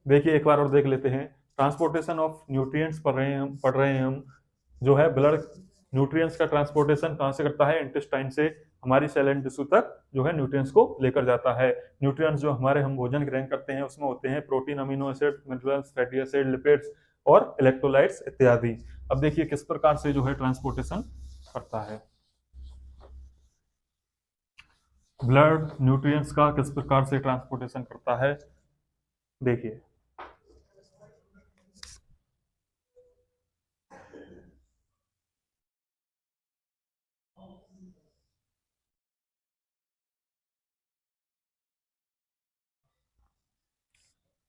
देखिए एक बार और देख लेते हैं। ट्रांसपोर्टेशन ऑफ न्यूट्रिएंट्स पढ़ रहे हैं हम। जो है ब्लड न्यूट्रिएंट्स का ट्रांसपोर्टेशन कहां से करता है? इंटेस्टाइन से हमारी सेल एंड टिश्यू तक जो है न्यूट्रिएंट्स को लेकर जाता है। न्यूट्रिएंट्स जो हमारे हम भोजन ग्रहण करते हैं उसमें होते हैं protein, amino acid, minerals, fatty acid, lipids और इलेक्ट्रोलाइट्स इत्यादि। अब देखिए किस प्रकार से जो है ट्रांसपोर्टेशन करता है ब्लड न्यूट्रिएंट्स का, किस प्रकार से ट्रांसपोर्टेशन करता है। देखिए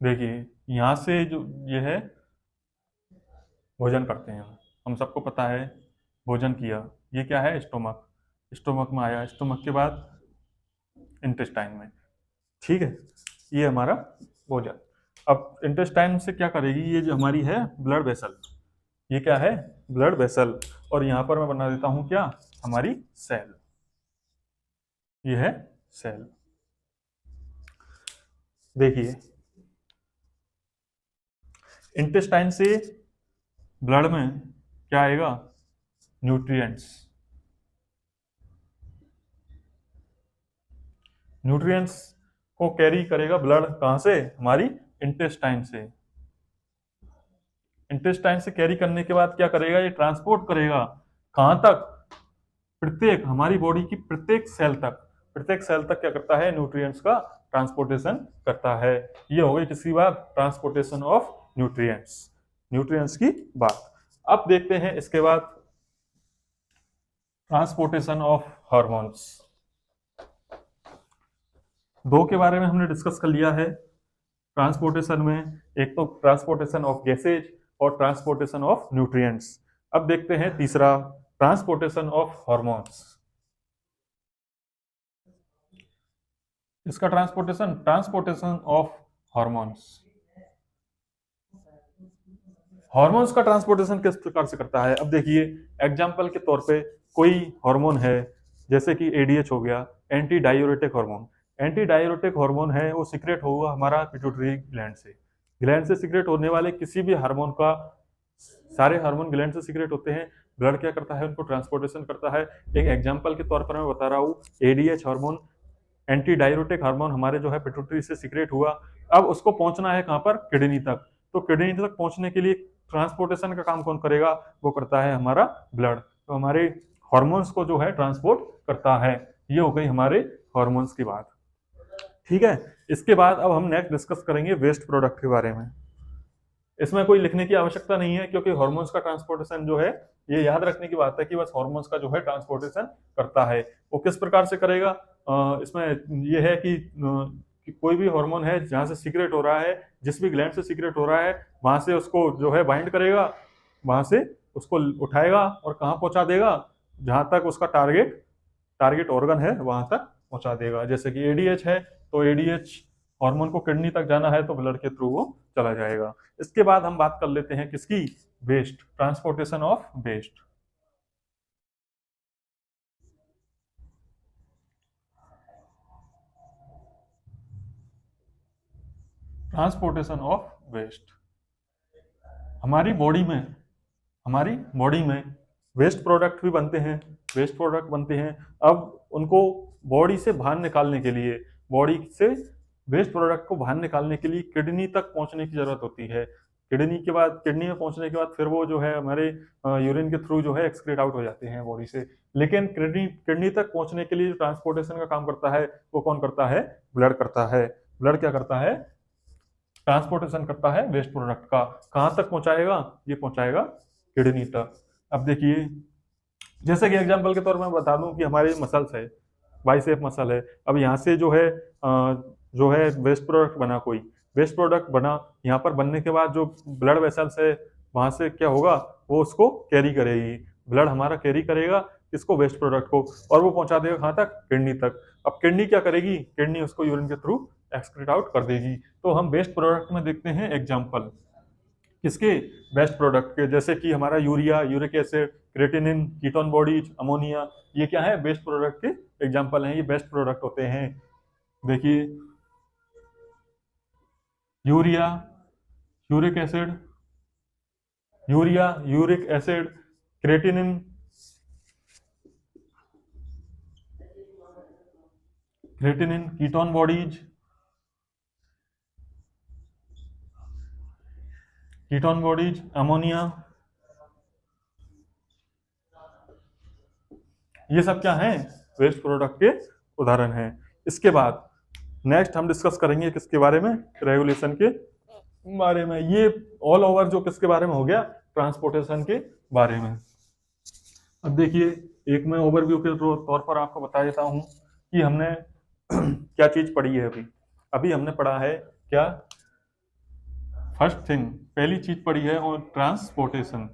देखिए यहां से जो ये है, भोजन करते हैं हम सबको पता है, भोजन किया, ये क्या है? स्टोमक। स्टोमक में आया, स्टोमक के बाद इंटेस्टाइन में। ठीक है, ये हमारा भोजन। अब इंटेस्टाइन से क्या करेगी? ये जो हमारी है ब्लड वेसल, ये क्या है? Blood vessel. और यहां पर मैं बना देता हूं क्या? हमारी सेल। ये है सेल। देखिए इंटेस्टाइन से ब्लड में क्या आएगा? न्यूट्रिएंट्स। न्यूट्रिएंट्स को कैरी करेगा ब्लड, कहां से? हमारी इंटेस्टाइन से। इंटेस्टाइन से कैरी करने के बाद क्या करेगा? ये ट्रांसपोर्ट करेगा कहां तक? प्रत्येक हमारी बॉडी की प्रत्येक सेल तक। प्रत्येक सेल तक क्या करता है? न्यूट्रिएंट्स का ट्रांसपोर्टेशन करता है। ये हो गई किसकी बात? Transportation of nutrients. न्यूट्रिएंट्स की बात। अब देखते हैं इसके बाद ट्रांसपोर्टेशन ऑफ हार्मोन्स। दो के बारे में हमने डिस्कस कर लिया है ट्रांसपोर्टेशन में, एक तो ट्रांसपोर्टेशन ऑफ गैसेज और ट्रांसपोर्टेशन ऑफ न्यूट्रिएंट्स। अब देखते हैं तीसरा, ट्रांसपोर्टेशन ऑफ हार्मोन्स। इसका ट्रांसपोर्टेशन ऑफ हार्मोन्स। हार्मोन्स का ट्रांसपोर्टेशन किस प्रकार से करता है? अब देखिए, एग्जाम्पल के तौर पे कोई हार्मोन है, जैसे कि एडीएच हो गया, anti diuretic hormone. Anti diuretic hormone है, वो सीक्रेट होगा हमारा पिट्यूटरी ग्लैंड से। ग्लैंड से सीक्रेट होने वाले किसी भी हार्मोन का, सारे हार्मोन ग्लैंड से सीक्रेट होते हैं। ब्लड क्या करता है, उनको ट्रांसपोर्टेशन करता है। एक एग्जाम्पल के तौर पर मैं बता रहा हूँ, ADH hormone, anti diuretic hormone हमारे जो है पिट्यूटरी से सीक्रेट हुआ। अब उसको पहुंचना है कहां पर? किडनी तक। तो किडनी तक पहुंचने के लिए ट्रांसपोर्टेशन का काम कौन करेगा? वो करता है हमारा ब्लड। तो हमारे हार्मोन्स को जो है ट्रांसपोर्ट करता है। ये हो गई हमारे हार्मोन्स की बात। ठीक है, इसके बाद अब हम नेक्स्ट डिस्कस करेंगे वेस्ट प्रोडक्ट के बारे में। इसमें कोई लिखने की आवश्यकता नहीं है, क्योंकि हार्मोन्स का ट्रांसपोर्टेशन जो है, ये याद रखने की बात है कि बस हार्मोन्स का जो है ट्रांसपोर्टेशन करता है। वो किस प्रकार से करेगा? इसमें ये है कि कोई भी हार्मोन है जहां से सीक्रेट हो रहा है, जिस भी ग्लैंड से सीक्रेट हो रहा है, वहां से उसको जो है बाइंड करेगा, वहां से उसको उठाएगा और कहाँ पहुंचा देगा? जहां तक उसका टारगेट टारगेट ऑर्गन है वहां तक पहुंचा देगा। जैसे कि एडीएच है, तो एडीएच हार्मोन को किडनी तक जाना है तो ब्लड के थ्रू वो चला जाएगा। इसके बाद हम बात कर लेते हैं किसकी? Waste, transportation of waste. Transportation of waste. हमारी बॉडी में हमारी बॉडी में वेस्ट प्रोडक्ट भी बनते हैं। वेस्ट प्रोडक्ट बनते हैं। अब उनको बॉडी से बाहर निकालने के लिए, बॉडी से वेस्ट प्रोडक्ट को बाहर निकालने के लिए किडनी तक पहुंचने की जरूरत होती है। किडनी में पहुंचने के बाद फिर वो जो है हमारे यूरिन के थ्रू जो है एक्सक्रीट आउट हो जाते हैं बॉडी से। लेकिन किडनी तक पहुंचने के लिए जो ट्रांसपोर्टेशन का काम करता है, वो कौन करता है? ब्लड करता है। ब्लड क्या करता है? ट्रांसपोर्टेशन करता है वेस्ट प्रोडक्ट का। कहां तक पहुंचाएगा? ये पहुंचाएगा किडनी तक। अब देखिए, जैसे कि एग्जांपल के तौर में बता दूं कि हमारे मसल्स है, बाइसेप मसल है। अब यहाँ से जो है वेस्ट प्रोडक्ट बना, कोई वेस्ट प्रोडक्ट बना, यहाँ पर बनने के बाद जो ब्लड वेसल्स है, वहां से क्या होगा? वो उसको कैरी करेगी। ब्लड हमारा कैरी करेगा इसको, वेस्ट प्रोडक्ट को, और वो पहुंचा देगा कहाँ तक? किडनी तक। अब किडनी क्या करेगी? किडनी उसको यूरिन के थ्रू एक्सक्रीट आउट कर देगी। तो हम वेस्ट प्रोडक्ट में देखते हैं एग्जाम्पल किसके? वेस्ट प्रोडक्ट के। जैसे कि हमारा urea, uric acid, creatinine, ketone bodies, ammonia, ये क्या है? वेस्ट प्रोडक्ट के एग्जाम्पल हैं। ये वेस्ट प्रोडक्ट होते हैं। देखिए, urea, uric acid, uric acid, creatinine, ketone bodies, ammonia, ये सब क्या है? वेस्ट प्रोडक्ट के उदाहरण हैं। इसके बाद नेक्स्ट हम डिस्कस करेंगे किसके बारे में? रेगुलेशन के बारे में। ये ऑल ओवर जो किसके बारे में हो गया? ट्रांसपोर्टेशन के बारे में। अब देखिए, एक मैं ओवरव्यू के तौर पर आपको बता देता हूं कि हमने क्या चीज पढ़ी है। अभी अभी हमने पढ़ा है क्या? फर्स्ट थिंग, पहली चीज पढ़ी है और ट्रांसपोर्टेशन।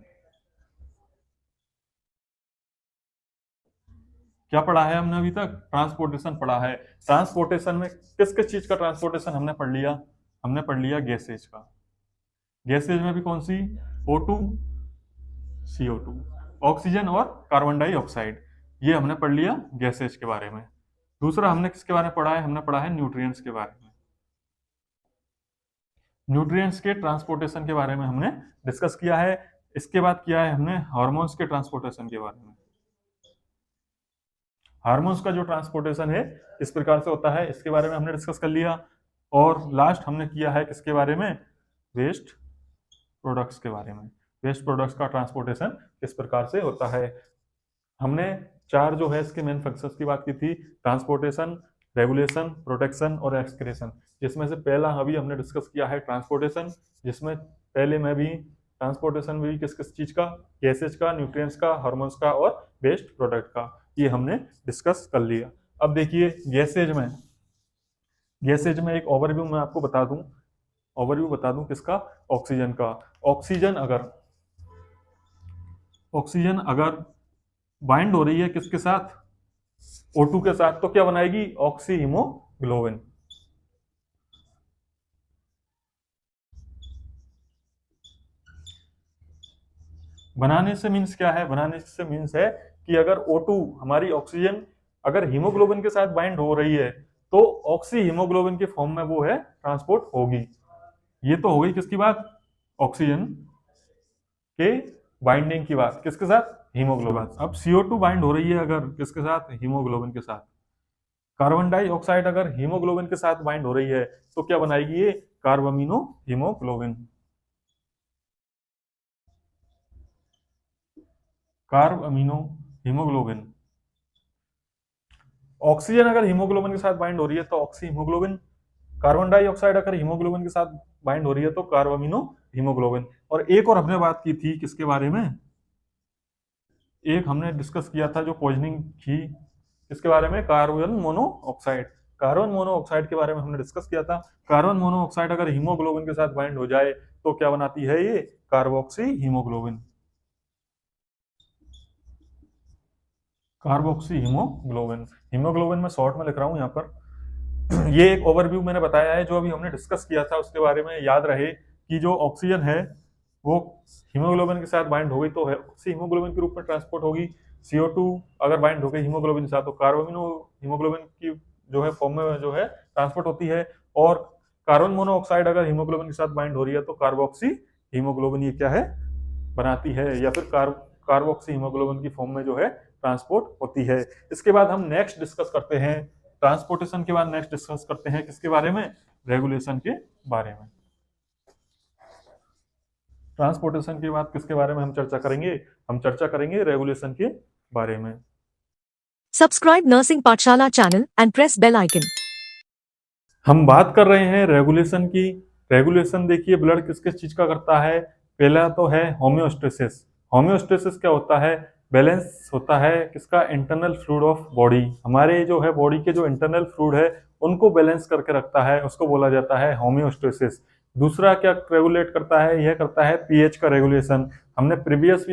क्या पढ़ा है हमने अभी तक? ट्रांसपोर्टेशन पढ़ा है। ट्रांसपोर्टेशन में किस किस चीज का ट्रांसपोर्टेशन हमने पढ़ लिया? हमने पढ़ लिया गैसेज का। गैसेज में भी कौन सी? O2, CO2, ऑक्सीजन और कार्बन डाइऑक्साइड। ये हमने पढ़ लिया गैसेज के बारे में। दूसरा हमने किसके बारे में पढ़ा है? हमने पढ़ा है न्यूट्रिएंट्स के बारे में। न्यूट्रिएंट्स के ट्रांसपोर्टेशन के बारे में हमने डिस्कस किया है। इसके बाद किया है हमने हार्मोन्स के ट्रांसपोर्टेशन के बारे में। हार्मोन्स का जो ट्रांसपोर्टेशन है इस प्रकार से होता है, इसके बारे में हमने डिस्कस कर लिया। और लास्ट हमने किया है किसके बारे में? वेस्ट प्रोडक्ट्स के बारे में। वेस्ट प्रोडक्ट्स का ट्रांसपोर्टेशन किस प्रकार से होता है। हमने चार जो है इसके मेन फंक्शंस की बात की थी: ट्रांसपोर्टेशन, रेगुलेशन, प्रोटेक्शन और एक्सक्रेशन। जिसमें से पहला अभी हमने डिस्कस किया है ट्रांसपोर्टेशन, जिसमें पहले में भी ट्रांसपोर्टेशन भी किस किस चीज का? गैसेज का, न्यूट्रिएंट्स का, हार्मोन्स का और वेस्ट प्रोडक्ट का, ये हमने डिस्कस कर लिया। अब देखिए, गैसेज में एक ओवरव्यू मैं आपको बता दूं किसका? ऑक्सीजन का। ऑक्सीजन अगर बाइंड हो रही है किसके साथ? O2 के साथ, तो क्या बनाएगी? Oxy haemoglobin. बनाने से मीन्स क्या है? बनाने से मीन्स है कि अगर O2 हमारी ऑक्सीजन अगर हीमोग्लोबिन के साथ बाइंड हो रही है तो ऑक्सी हीमोग्लोबिन के फॉर्म में वो है ट्रांसपोर्ट होगी। ये तो हो गई किसकी बात? ऑक्सीजन के बाइंडिंग की बात। किसके साथ? हीमोग्लोबिन। अब CO2 बाइंड हो रही है अगर किसके साथ? हीमोग्लोबिन के साथ। कार्बन डाइऑक्साइड अगर हीमोग्लोबिन के साथ बाइंड हो रही है तो क्या बनाएगी ये? Carbamino haemoglobin. Carb amino haemoglobin. Oxygen अगर हीमोग्लोबिन के साथ बाइंड हो रही है तो ऑक्सी हीमोग्लोबिन। कार्बन डाइऑक्साइड अगर हीमोग्लोबिन के साथ बाइंड हो रही है तो कार्बामिनो हीमोग्लोबिन। और एक और हमने बात की थी किसके बारे में? एक हमने डिस्कस किया था जो पॉइजनिंग थी, किसके बारे में? Carbon monoxide. कार्बन मोनोऑक्साइड के बारे में हमने डिस्कस किया था। कार्बन मोनोऑक्साइड अगर हीमोग्लोबिन के साथ बाइंड हो जाए तो क्या बनाती है ये? Carboxy haemoglobin. Carboxy haemoglobin. Haemoglobin में शॉर्ट में लिख रहा हूं यहाँ पर। ये एक ओवरव्यू मैंने बताया है जो अभी हमने डिस्कस किया था उसके बारे में याद रहे कि जो ऑक्सीजन है वो हीमोग्लोबिन के साथ बाइंड हो गई तो ऑक्सी हीमोग्लोबिन के रूप में ट्रांसपोर्ट होगी। CO2 अगर बाइंड हो गई हीमोग्लोबिन के साथ तो कार्बामिनो हीमोग्लोबिन की जो है फॉर्म में जो है ट्रांसपोर्ट होती है। और कार्बन मोनोऑक्साइड अगर हीमोग्लोबिन के साथ बाइंड हो रही है तो कार्बोक्सी हीमोग्लोबिन ये क्या है? बनाती है, या फिर कार्बोक्सी हीमोग्लोबिन की फॉर्म में जो है ट्रांसपोर्ट होती है। इसके बाद हम नेक्स्ट डिस्कस करते हैं ट्रांसपोर्टेशन के बाद नेक्स्ट डिस्कस करते हैं किसके बारे में? रेगुलेशन के बारे में। ट्रांसपोर्टेशन के बाद किसके बारे में हम चर्चा करेंगे? हम चर्चा करेंगे रेगुलेशन के बारे में। Subscribe Nursing Pathshala channel and press bell icon. हम बात कर रहे हैं रेगुलेशन की। रेगुलेशन देखिए ब्लड किस किस चीज का करता है? पहला तो है होम्योस्टेसिस। होम्योस्टेसिस क्या होता है? बैलेंस होता है किसका? Internal fluid of body. हमारे जो है बॉडी के जो इंटरनल फ्लूइड है उनको बैलेंस करके रखता है, उसको बोला जाता है होम्योस्टेसिस। दूसरा क्या रेगुलेट करता है? यह करता है पीएच का रेगुलेशन। हमने प्रीवियस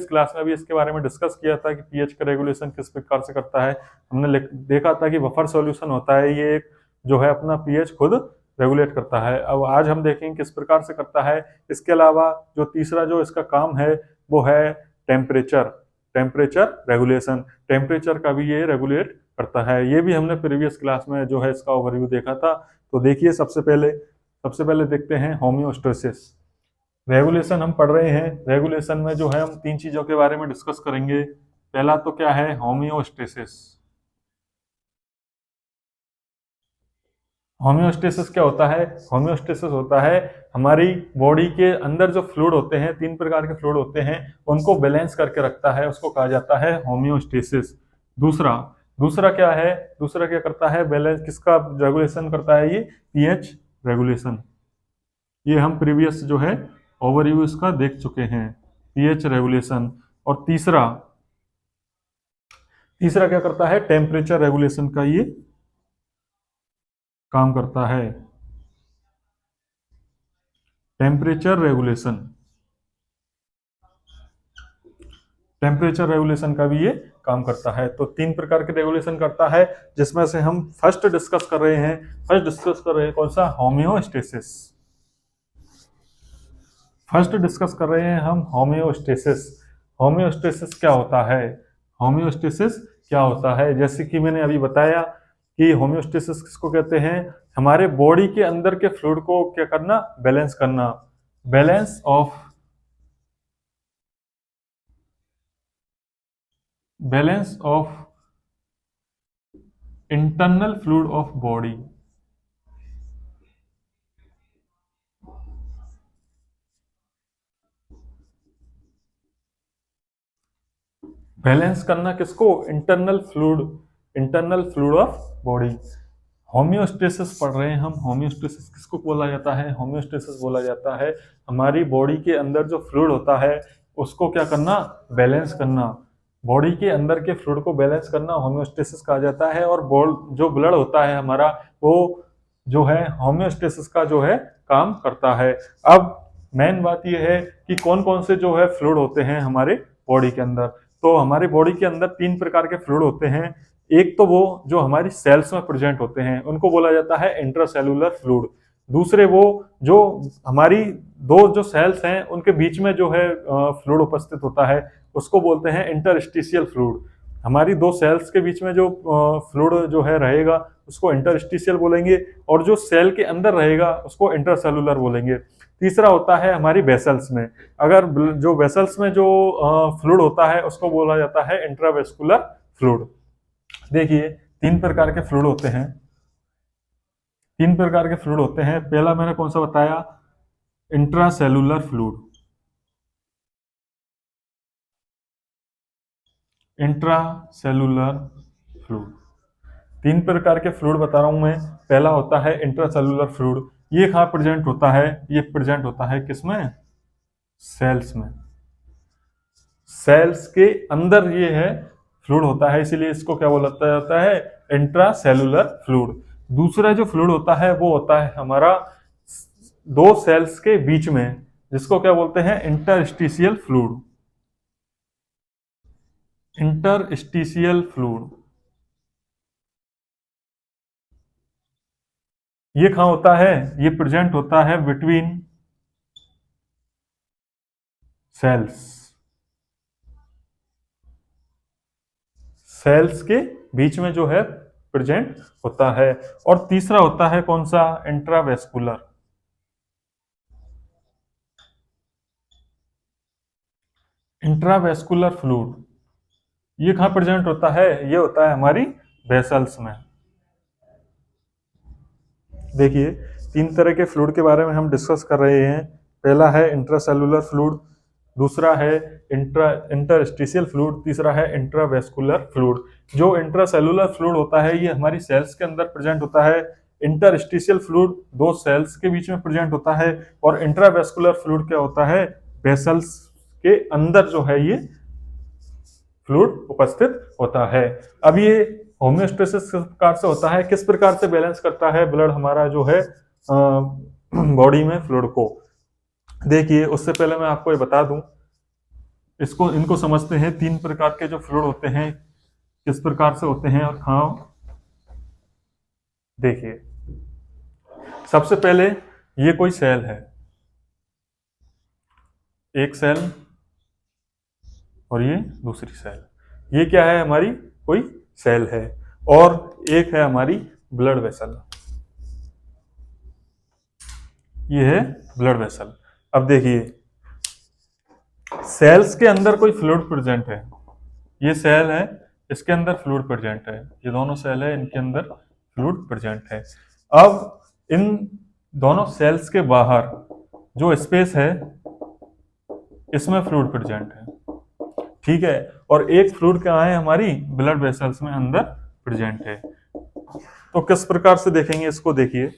क्लास में भी इसके बारे में डिस्कस किया था कि पीएच का रेगुलेशन किस प्रकार से करता है। हमने देखा था कि बफर सॉल्यूशन होता है, ये एक जो है अपना पीएच खुद रेगुलेट करता है। अब आज हम देखेंगे किस प्रकार से करता है। इसके अलावा जो तीसरा जो इसका काम है वो है टेम्परेचर। टेम्परेचर रेगुलेशन, टेम्परेचर का भी ये रेगुलेट करता है। ये भी हमने प्रीवियस क्लास में जो है इसका ओवरव्यू देखा था। तो देखिए सबसे पहले देखते हैं होम्योस्टेसिस। रेगुलेशन हम पढ़ रहे हैं। रेगुलेशन में जो है हम तीन चीजों के बारे में डिस्कस करेंगे। पहला तो क्या है? होम्योस्टेसिस। होम्योस्टेसिस क्या होता है? होम्योस्टेसिस होता है हमारी बॉडी के अंदर जो फ्लूइड होते हैं, तीन प्रकार के फ्लूइड होते हैं, उनको बैलेंस करके रखता है, उसको कहा जाता है होम्योस्टेसिस। दूसरा क्या है? दूसरा क्या करता है? बैलेंस किसका रेगुलेशन करता है? ये पीएच रेगुलेशन। ये हम प्रीवियस जो है ओवरव्यू इसका देख चुके हैं, पीएच रेगुलेशन। और तीसरा क्या करता है? टेम्परेचर रेगुलेशन का ये काम करता है, टेम्परेचर रेगुलेशन। टेम्परेचर रेगुलेशन का भी ये काम करता है। तो तीन प्रकार के रेगुलेशन करता है जिसमें से हम फर्स्ट डिस्कस कर रहे हैं कौन सा? होम्योस्टेसिस। फर्स्ट डिस्कस कर रहे हैं हम होम्योस्टेसिस। होम्योस्टेसिस क्या होता है? होम्योस्टेसिस क्या होता है? जैसे कि मैंने अभी बताया कि होम्योस्टेसिस किसको कहते हैं? हमारे बॉडी के अंदर के फ्लूइड को क्या करना? बैलेंस करना। Balance of internal fluid of body. Balance करना किसको? Internal fluid of body. Homeostasis पढ़ रहे हैं हम। होम्योस्टेसिस किसको बोला जाता है? होम्योस्टेसिस बोला जाता है हमारी बॉडी के अंदर जो फ्लूइड होता है उसको क्या करना? बैलेंस करना। बॉडी के अंदर के फ्लूइड को बैलेंस करना होम्योस्टेसिस कहा जाता है। और जो ब्लड होता है हमारा वो जो है होम्योस्टेसिस का जो है काम करता है। अब मेन बात यह है कि कौन कौन से जो है फ्लूइड होते हैं हमारे बॉडी के अंदर। तो हमारी बॉडी के अंदर तीन प्रकार के फ्लूइड होते हैं। एक तो वो जो हमारी सेल्स में प्रेजेंट होते हैं उनको बोला जाता है इंट्रासेलुलर फ्लूइड। दूसरे वो जो हमारी दो जो सेल्स हैं उनके बीच में जो है फ्लूइड उपस्थित होता है उसको बोलते हैं इंटरस्टिशियल फ्लूइड। हमारी दो सेल्स के बीच में जो फ्लूइड जो है रहेगा उसको इंटरस्टिशियल बोलेंगे, और जो सेल के अंदर रहेगा उसको इंटरसेलुलर बोलेंगे। तीसरा होता है हमारी वेसल्स में, अगर जो वेसल्स में जो फ्लूइड होता है उसको बोला जाता है इंट्रावेस्कुलर फ्लूइड। देखिए तीन प्रकार के फ्लूइड होते हैं, तीन प्रकार के फ्लूइड होते हैं। पहला मैंने कौन सा बताया, इंट्रासेलुलर फ्लूइड। इंट्रासेलुलर फ्लूइड, तीन प्रकार के फ्लूइड बता रहा हूं मैं। पहला होता है इंट्रासेलुलर फ्लूइड, ये कहां प्रेजेंट होता है, ये प्रेजेंट होता है किसमें, सेल्स में। सेल्स के अंदर ये है फ्लूइड होता है, इसीलिए इसको क्या बोला जाता है, इंट्रासेलुलर फ्लूइड। दूसरा जो फ्लूइड होता है वो होता है हमारा दो सेल्स के बीच में, जिसको क्या बोलते हैं, इंटरस्टिशियल फ्लूइड। इंटरस्टिशियल फ्लूइड ये कहां होता है, ये प्रेजेंट होता है बिटवीन सेल्स, सेल्स के बीच में जो है प्रेजेंट होता है। और तीसरा होता है कौन सा, इंट्रावेस्कुलर। इंट्रावेस्कुलर फ्लूइड ये कहां प्रेजेंट होता है, ये होता है हमारी वेसल्स में। देखिए तीन तरह के फ्लूइड के बारे में हम डिस्कस कर रहे हैं। पहला है इंट्रासेलुलर फ्लूइड, दूसरा है इंटरस्टिशियल फ्लूइड, तीसरा है इंट्रावेस्कुलर फ्लूइड। जो इंट्रासेलुलर फ्लूइड होता है ये हमारी सेल्स के अंदर प्रेजेंट होता है। इंटरस्टिशियल फ्लूइड दो सेल्स के बीच में प्रेजेंट होता है। और इंट्रावेस्कुलर फ्लूइड क्या होता है, वेसल्स के अंदर जो है ये फ्लूइड उपस्थित होता है। अब ये होम्योस्टेसिस किस प्रकार से होता है, किस प्रकार से बैलेंस करता है ब्लड हमारा जो है बॉडी में फ्लूइड को। देखिए उससे पहले मैं आपको ये बता दूं, इनको समझते हैं। तीन प्रकार के जो फ्लूइड होते हैं किस प्रकार से होते हैं और कहां। देखिए सबसे पहले ये कोई सेल है, एक सेल और ये दूसरी सेल, ये क्या है, हमारी कोई सेल है। और एक है हमारी ब्लड वेसल, ये है ब्लड वेसल। अब देखिए सेल्स के अंदर कोई फ्लूइड प्रेजेंट है, ये सेल है इसके अंदर फ्लूइड प्रेजेंट है, ये दोनों सेल है इनके अंदर फ्लूइड प्रेजेंट है। अब इन दोनों सेल्स के बाहर जो स्पेस है इसमें फ्लूइड प्रेजेंट है, ठीक है। और एक फ्लूइड कहाँ है, हमारी ब्लड वेसल्स में अंदर प्रेजेंट है। तो किस प्रकार से देखेंगे इसको, देखिए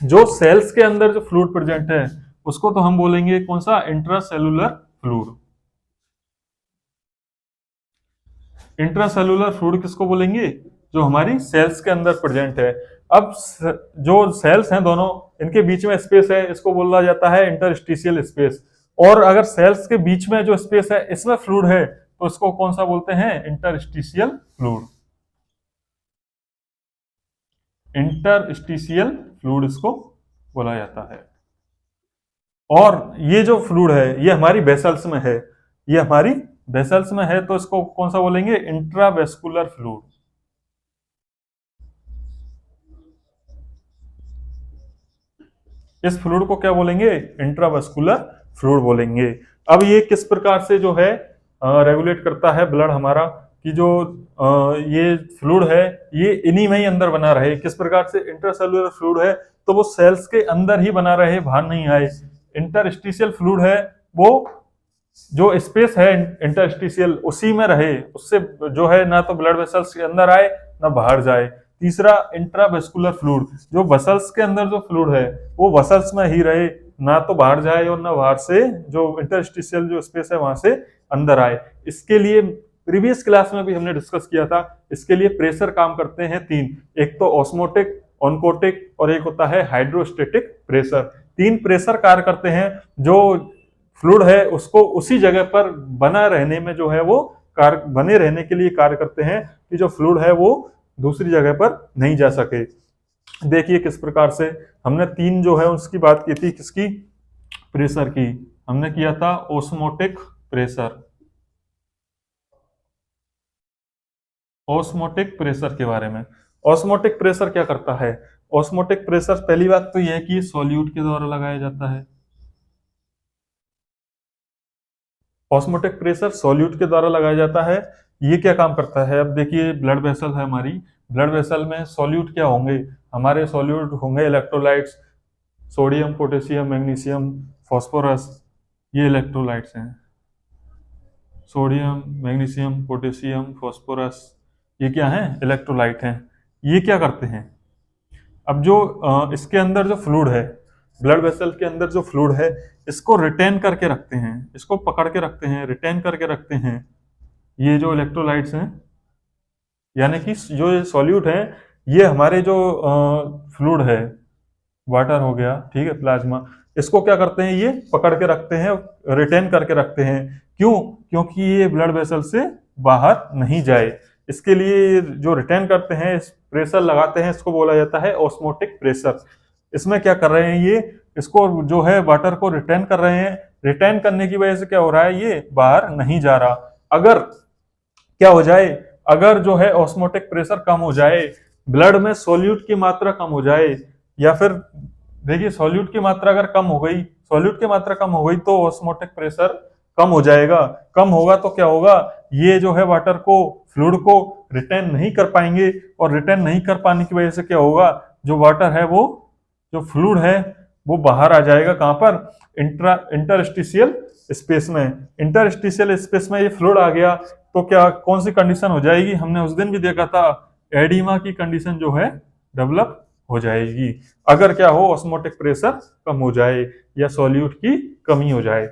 जो सेल्स के अंदर जो फ्लूइड प्रेजेंट है उसको तो हम बोलेंगे कौन सा, इंट्रासेलुलर फ्लूइड। इंट्रासेलुलर फ्लूइड किसको बोलेंगे, जो हमारी सेल्स के अंदर प्रेजेंट है। अब जो सेल्स हैं दोनों, इनके बीच में स्पेस है, इसको बोला जाता है इंटरस्टिशियल स्पेस। और अगर सेल्स के बीच में जो स्पेस है इसमें फ्लूइड है तो इसको कौन सा बोलते हैं, इंटरस्टिशियल फ्लूइड। इंटरस्टिशियल फ्लूइड इसको बोला जाता है। और ये जो फ्लूइड है ये हमारी वेसल्स में है, ये हमारी वेसल्स में है तो इसको कौन सा बोलेंगे, इंट्रावेस्कुलर फ्लूइड। इस फ्लूइड को क्या बोलेंगे, इंट्रावेस्कुलर फ्लूइड बोलेंगे। अब ये किस प्रकार से जो है रेगुलेट करता है ब्लड हमारा, कि जो ये फ्लूइड है ये इन्हीं में ही अंदर बना रहे। किस प्रकार से, इंट्रासेलुलर फ्लूइड है तो वो सेल्स के अंदर ही बना रहे, बाहर नहीं आए। इंटरस्टिशियल फ्लूइड है वो जो स्पेस है इंटरस्टिशियल उसी में रहे, उससे जो है ना तो ब्लड वेसल्स के अंदर आए ना बाहर जाए। तीसरा इंट्रावेस्कुलर फ्लूइड, जो वसल्स के अंदर जो फ्लूइड है वो वसल्स में ही रहे, ना तो बाहर जाए और ना बाहर से जो इंटरस्टिशियल जो स्पेस है वहां से अंदर आए। इसके लिए प्रीवियस क्लास में भी हमने डिस्कस किया था, इसके लिए प्रेशर काम करते हैं तीन, एक तो ऑस्मोटिक, ऑनकोटिक और एक होता है हाइड्रोस्टेटिक प्रेशर। तीन प्रेशर कार्य करते हैं, जो फ्लूइड है उसको उसी जगह पर बना रहने में जो है वो कार्य, बने रहने के लिए कार्य करते हैं कि जो फ्लूइड है वो दूसरी जगह पर नहीं जा सके। देखिए किस प्रकार से हमने तीन जो है उसकी बात की थी, किसकी, प्रेशर की। हमने किया था ओस्मोटिक प्रेशर, ऑस्मोटिक प्रेशर के बारे में। ऑस्मोटिक प्रेशर क्या करता है? ऑस्मोटिक प्रेशर पहली बात तो यह है कि सॉल्यूट के द्वारा लगाया जाता है। ऑस्मोटिक प्रेशर सॉल्यूट के द्वारा लगाया जाता है। ये क्या काम करता है? अब देखिए ब्लड वेसल है हमारी, ब्लड वेसल में सॉल्यूट क्या होंगे? हमारे सॉल्यूट होंगे electrolytes, sodium, potassium, magnesium, phosphorus, ये इलेक्ट्रोलाइट्स हैं। सोडियम, मैग्नीशियम, पोटेशियम, फास्फोरस, ये क्या हैं? इलेक्ट्रोलाइट हैं। ये क्या करते हैं? अब जो इसके अंदर जो फ्लूइड है, ब्लड वेसल के अंदर जो फ्लूइड है, इसको रिटेन करके रखते हैं, इसको पकड़ के रखते हैं, रिटेन करके रखते हैं ये जो इलेक्ट्रोलाइट्स हैं। यानी कि जो ये सॉल्यूट है, ये हमारे जो फ्लूइड है, वाटर हो गया, ठीक है, प्लाज्मा, इसको क्या करते हैं? ये पकड़ के रखते हैं, रिटेन करके रखते हैं। क्यों? क्योंकि ये ब्लड वेसल से बाहर नहीं जाए। इसके लिए जो रिटेन करते हैं, इस प्रेशर लगाते हैं, इसको बोला जाता है ऑस्मोटिक प्रेशर। इसमें क्या कर रहे हैं? ये इसको जो है वाटर को रिटेन कर रहे हैं। रिटेन करने की वजह से क्या हो रहा है? ये बाहर नहीं जा रहा। अगर क्या हो जाए, अगर जो है ऑस्मोटिक प्रेशर कम हो जाए, ब्लड में सोल्यूट की मात्रा कम हो जाए, या फिर देखिए सॉल्यूट की मात्रा अगर कम हो गई, सॉल्यूट की मात्रा कम हो गई तो ऑस्मोटिक प्रेशर कम हो जाएगा। कम होगा तो क्या होगा? ये जो है वाटर को, फ्लूइड को रिटेन नहीं कर पाएंगे, और रिटेन नहीं कर पाने की वजह से क्या होगा? जो वाटर है, वो जो फ्लूइड है, वो बाहर आ जाएगा। कहां पर? इंटरस्टिशियल स्पेस में। इंटरस्टिशियल स्पेस में ये फ्लूइड आ गया तो क्या, कौन सी कंडीशन हो जाएगी? हमने उस दिन भी देखा था, एडिमा की कंडीशन जो है डेवलप हो जाएगी, अगर क्या हो, ऑस्मोटिक प्रेशर कम हो जाए या सॉल्यूट की कमी हो जाए।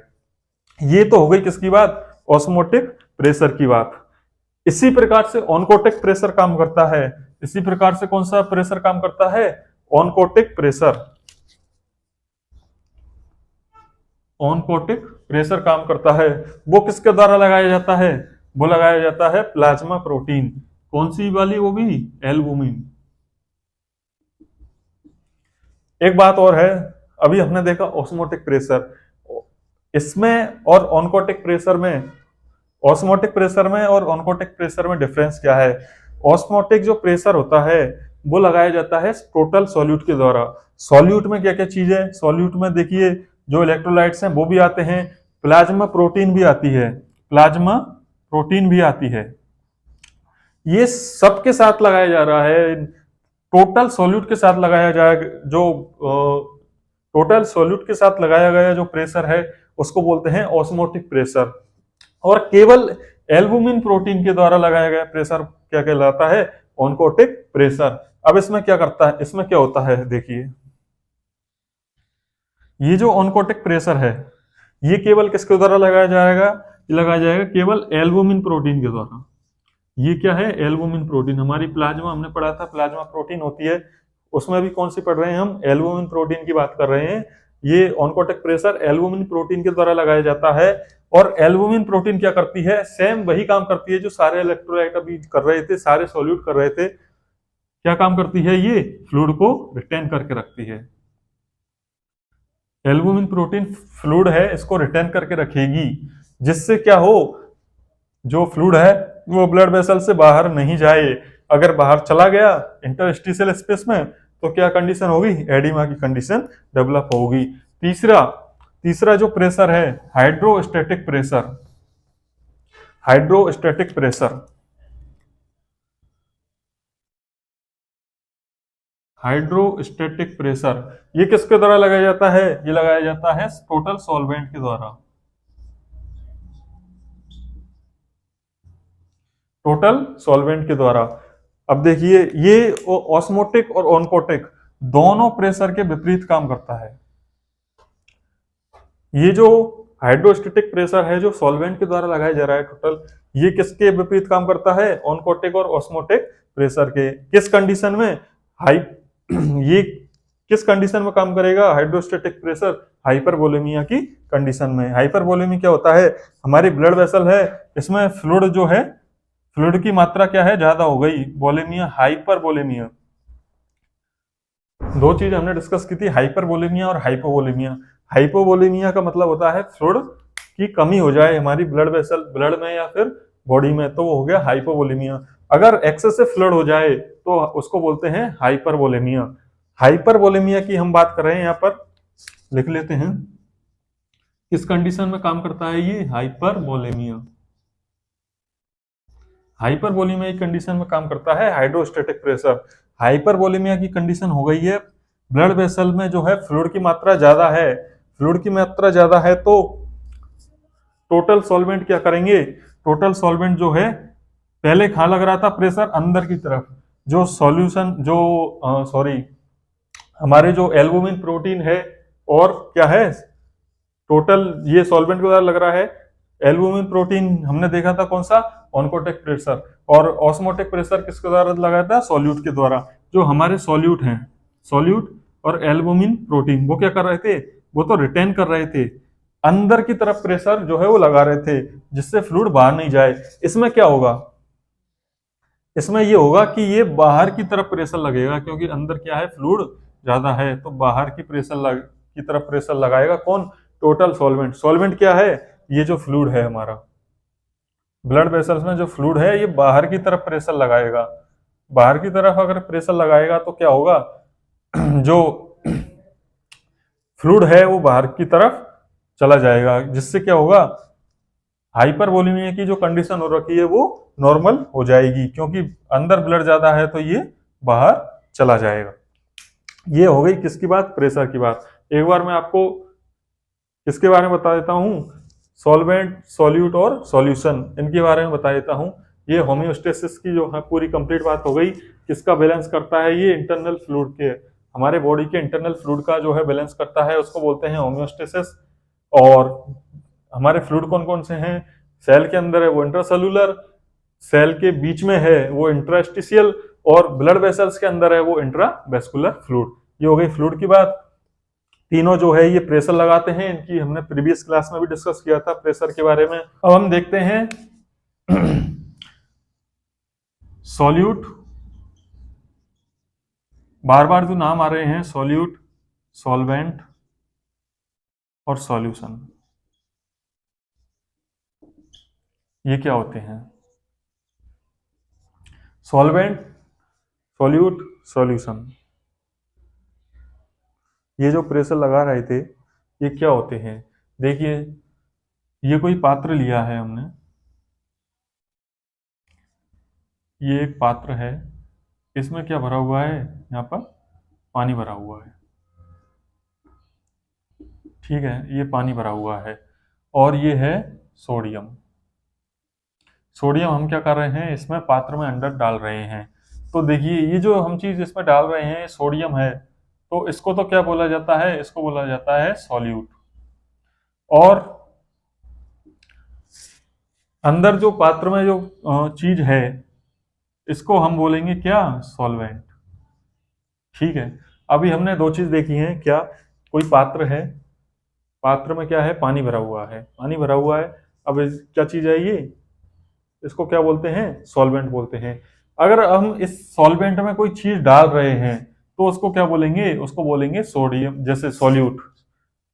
ये तो हो गई किसकी बात? ऑस्मोटिक प्रेशर की बात। इसी प्रकार से ऑनकोटिक प्रेशर काम करता है। इसी प्रकार से कौन सा प्रेशर काम करता है? Oncotic pressure. ऑनकोटिक प्रेशर काम करता है। वो किसके द्वारा लगाया जाता है? वो लगाया जाता है प्लाज्मा प्रोटीन। कौन सी वाली? वो भी एल्बुमिन। एक बात और है, अभी हमने देखा ऑस्मोटिक प्रेशर, इसमें और ऑनकोटिक प्रेशर में, ऑस्मोटिक प्रेशर में और ऑनकोटिक प्रेशर में डिफरेंस क्या है? ऑस्मोटिक जो प्रेशर होता है वो लगाया जाता है टोटल सॉल्यूट के द्वारा। सॉल्यूट में क्या क्या चीज है? सॉल्यूट में देखिए जो इलेक्ट्रोलाइट्स हैं वो भी आते हैं, प्लाज्मा प्रोटीन भी आती है, प्लाज्मा प्रोटीन भी आती है। ये सबके साथ लगाया जा रहा है, टोटल सॉल्यूट के साथ लगाया जाएगा। जो टोटल सॉल्यूट के साथ लगाया गया जो प्रेशर है उसको बोलते हैं ऑस्मोटिक प्रेशर। और केवल एल्बुमिन प्रोटीन के द्वारा लगाया गया प्रेशर क्या कहलाता है? Oncotic pressure. अब इसमें क्या करता है, इसमें क्या होता है? देखिए ये जो ऑनकोटिक प्रेशर है, ये केवल किसके द्वारा लगाया जाएगा? ये लगाया जाएगा केवल एल्बुमिन प्रोटीन के द्वारा। ये क्या है? Albumin protein. हमारी प्लाज्मा, हमने पढ़ा था प्लाज्मा प्रोटीन होती है, उसमें भी कौन सी पढ़ रहे हैं हम? एल्बुमिन प्रोटीन की बात कर रहे हैं। ये ऑनकोटिक प्रेशर एल्बुमिन प्रोटीन के द्वारा लगाया जाता है। और एल्बुमिन प्रोटीन क्या करती है? सेम वही काम करती है जो सारे इलेक्ट्रोलाइट अभी कर रहे थे, सारे सॉल्यूट कर रहे थे। क्या काम करती है? ये फ्लूइड को रिटेन करके रखती है। एल्बुमिन प्रोटीन फ्लूइड है, इसको रिटेन करके रखेगी, जिससे क्या हो, जो फ्लूइड है वो ब्लड वेसल से बाहर नहीं जाए। अगर बाहर चला गया इंटरस्टिशियल स्पेस में तो क्या कंडीशन होगी? एडिमा की कंडीशन डेवलप होगी। तीसरा तीसरा जो प्रेशर है, hydrostatic pressure. Hydrostatic pressure, hydrostatic pressure ये किसके द्वारा लगाया जाता है? ये लगाया जाता है टोटल सॉल्वेंट के द्वारा। टोटल सॉल्वेंट के द्वारा। अब देखिए ये ऑस्मोटिक और ऑनकोटिक दोनों प्रेशर के विपरीत काम करता है। ये जो हाइड्रोस्टैटिक प्रेशर है जो सॉल्वेंट के द्वारा लगाया जा रहा है टोटल, ये किसके विपरीत काम करता है? ऑनकोटिक और ऑस्मोटिक प्रेशर के। किस कंडीशन में? हाई ये किस कंडीशन में काम करेगा हाइड्रोस्टैटिक प्रेशर? हाइपरवोलेमिया की कंडीशन में। हाइपरवोलेमिया क्या होता है? हमारी ब्लड वेसल है, इसमें फ्लूइड जो है, फ्लूइड की मात्रा क्या है? ज्यादा हो गई, वोलेमिया, हाइपरवोलेमिया। दो चीज हमने डिस्कस की थी, हाइपरवोलेमिया और हाइपोवोलेमिया। हाइपोवोलेमिया का मतलब होता है फ्लूइड की कमी हो जाए हमारी ब्लड में या फिर बॉडी में, तो वो हो गया हाइपोवोलेमिया। अगर एक्सेसिव फ्लूइड हो जाए तो उसको बोलते हैं हाइपरवोलेमिया। हाइपरवोलेमिया की हम बात कर रहे हैं, यहाँ पर लिख लेते हैं किस कंडीशन में काम करता है ये, हाइपरवोलेमिया। हाइपरवोलेमिया की कंडीशन में काम करता है हाइड्रोस्टैटिक प्रेशर। हाइपरवोलेमिया की कंडीशन हो गई है ब्लड वेसल में जो है फ्लूइड की मात्रा ज्यादा है। फ्लूइड की मात्रा ज्यादा है तो टोटल सॉल्वेंट क्या करेंगे, टोटल सॉल्वेंट जो है, पहले कहां लग रहा था प्रेशर, अंदर की तरफ, जो सॉल्यूशन जो सॉरी हमारे जो एल्बुमिन प्रोटीन है और क्या है, टोटल ये सॉल्वेंट के द्वारा लग रहा है एल्बुमिन प्रोटीन, हमने देखा था कौन सा, ऑन्कोटिक प्रेशर, और ऑस्मोटिक प्रेशर किसके द्वारा लगाया था, सॉल्यूट के द्वारा। जो हमारे सॉल्यूट हैं, सॉल्यूट और एल्बुमिन प्रोटीन वो क्या कर रहे थे, वो तो रिटेन कर रहे थे, अंदर की तरफ प्रेशर जो है वो लगा रहे थे जिससे फ्लूइड बाहर नहीं जाए। इसमें क्या होगा, इसमें ये होगा कि ये बाहर की तरफ प्रेशर लगेगा, क्योंकि अंदर क्या है फ्लूइड ज्यादा है, तो बाहर की की तरफ प्रेशर लगाएगा कौन, टोटल सॉल्वेंट। सॉल्वेंट क्या है, ये जो फ्लूइड है हमारा ब्लड वेसल्स में जो फ्लूइड है ये बाहर की तरफ प्रेशर लगाएगा। बाहर की तरफ अगर प्रेशर लगाएगा तो क्या होगा जो फ्लूइड है वो बाहर की तरफ चला जाएगा, जिससे क्या होगा, हाइपरवोलेमिया की जो कंडीशन हो रखी है वो नॉर्मल हो जाएगी, क्योंकि अंदर ब्लड ज्यादा है तो ये बाहर चला जाएगा। ये हो गई किसकी बात, प्रेशर की बात। एक बार मैं आपको किसके बारे में बता देता हूं, सॉल्वेंट, सॉल्यूट और सॉल्यूशन, इनके बारे में बता देता हूं। ये होम्योस्टेसिस की जो है पूरी कंप्लीट बात हो गई। किसका बैलेंस करता है, ये इंटरनल फ्लूइड के, हमारे बॉडी के इंटरनल फ्लूइड का जो है बैलेंस करता है, उसको बोलते हैं होम्योस्टेसिस। और हमारे फ्लूइड कौन कौन से हैं, सेल के अंदर है वो इंट्रासेलुलर, सेल के बीच में है वो इंट्रास्टिशियल, और ब्लड वेसल्स के अंदर है वो इंट्रावेस्कुलर फ्लूइड। ये हो गई फ्लूइड की बात। तीनों जो है ये प्रेशर लगाते हैं, इनकी हमने प्रीवियस क्लास में भी डिस्कस किया था प्रेशर के बारे में। अब हम देखते हैं सॉल्यूट, बार बार जो नाम आ रहे हैं, सॉल्यूट, सॉल्वेंट और सॉल्यूशन, ये क्या होते हैं, सॉल्वेंट, सॉल्यूट, सॉल्यूशन, ये जो प्रेशर लगा रहे थे ये क्या होते हैं। देखिए ये कोई पात्र लिया है हमने, ये एक पात्र है, इसमें क्या भरा हुआ है, यहाँ पर पानी भरा हुआ है, ठीक है, ये पानी भरा हुआ है, और ये है सोडियम। सोडियम हम क्या कर रहे हैं, इसमें पात्र में अंदर डाल रहे हैं। तो देखिए ये जो हम चीज इसमें डाल रहे हैं सोडियम है, तो इसको तो क्या बोला जाता है, इसको बोला जाता है सॉल्यूट। और अंदर जो पात्र में जो चीज है इसको हम बोलेंगे क्या, सॉल्वेंट। ठीक है, अभी हमने दो चीज देखी हैं, क्या, कोई पात्र है, पात्र में क्या है, पानी भरा हुआ है, पानी भरा हुआ है। अब क्या चीज है ये, इसको क्या बोलते हैं, सॉल्वेंट बोलते हैं। अगर हम इस सॉल्वेंट में कोई चीज डाल रहे हैं तो उसको क्या बोलेंगे, उसको बोलेंगे सोडियम। जैसे सॉल्यूट,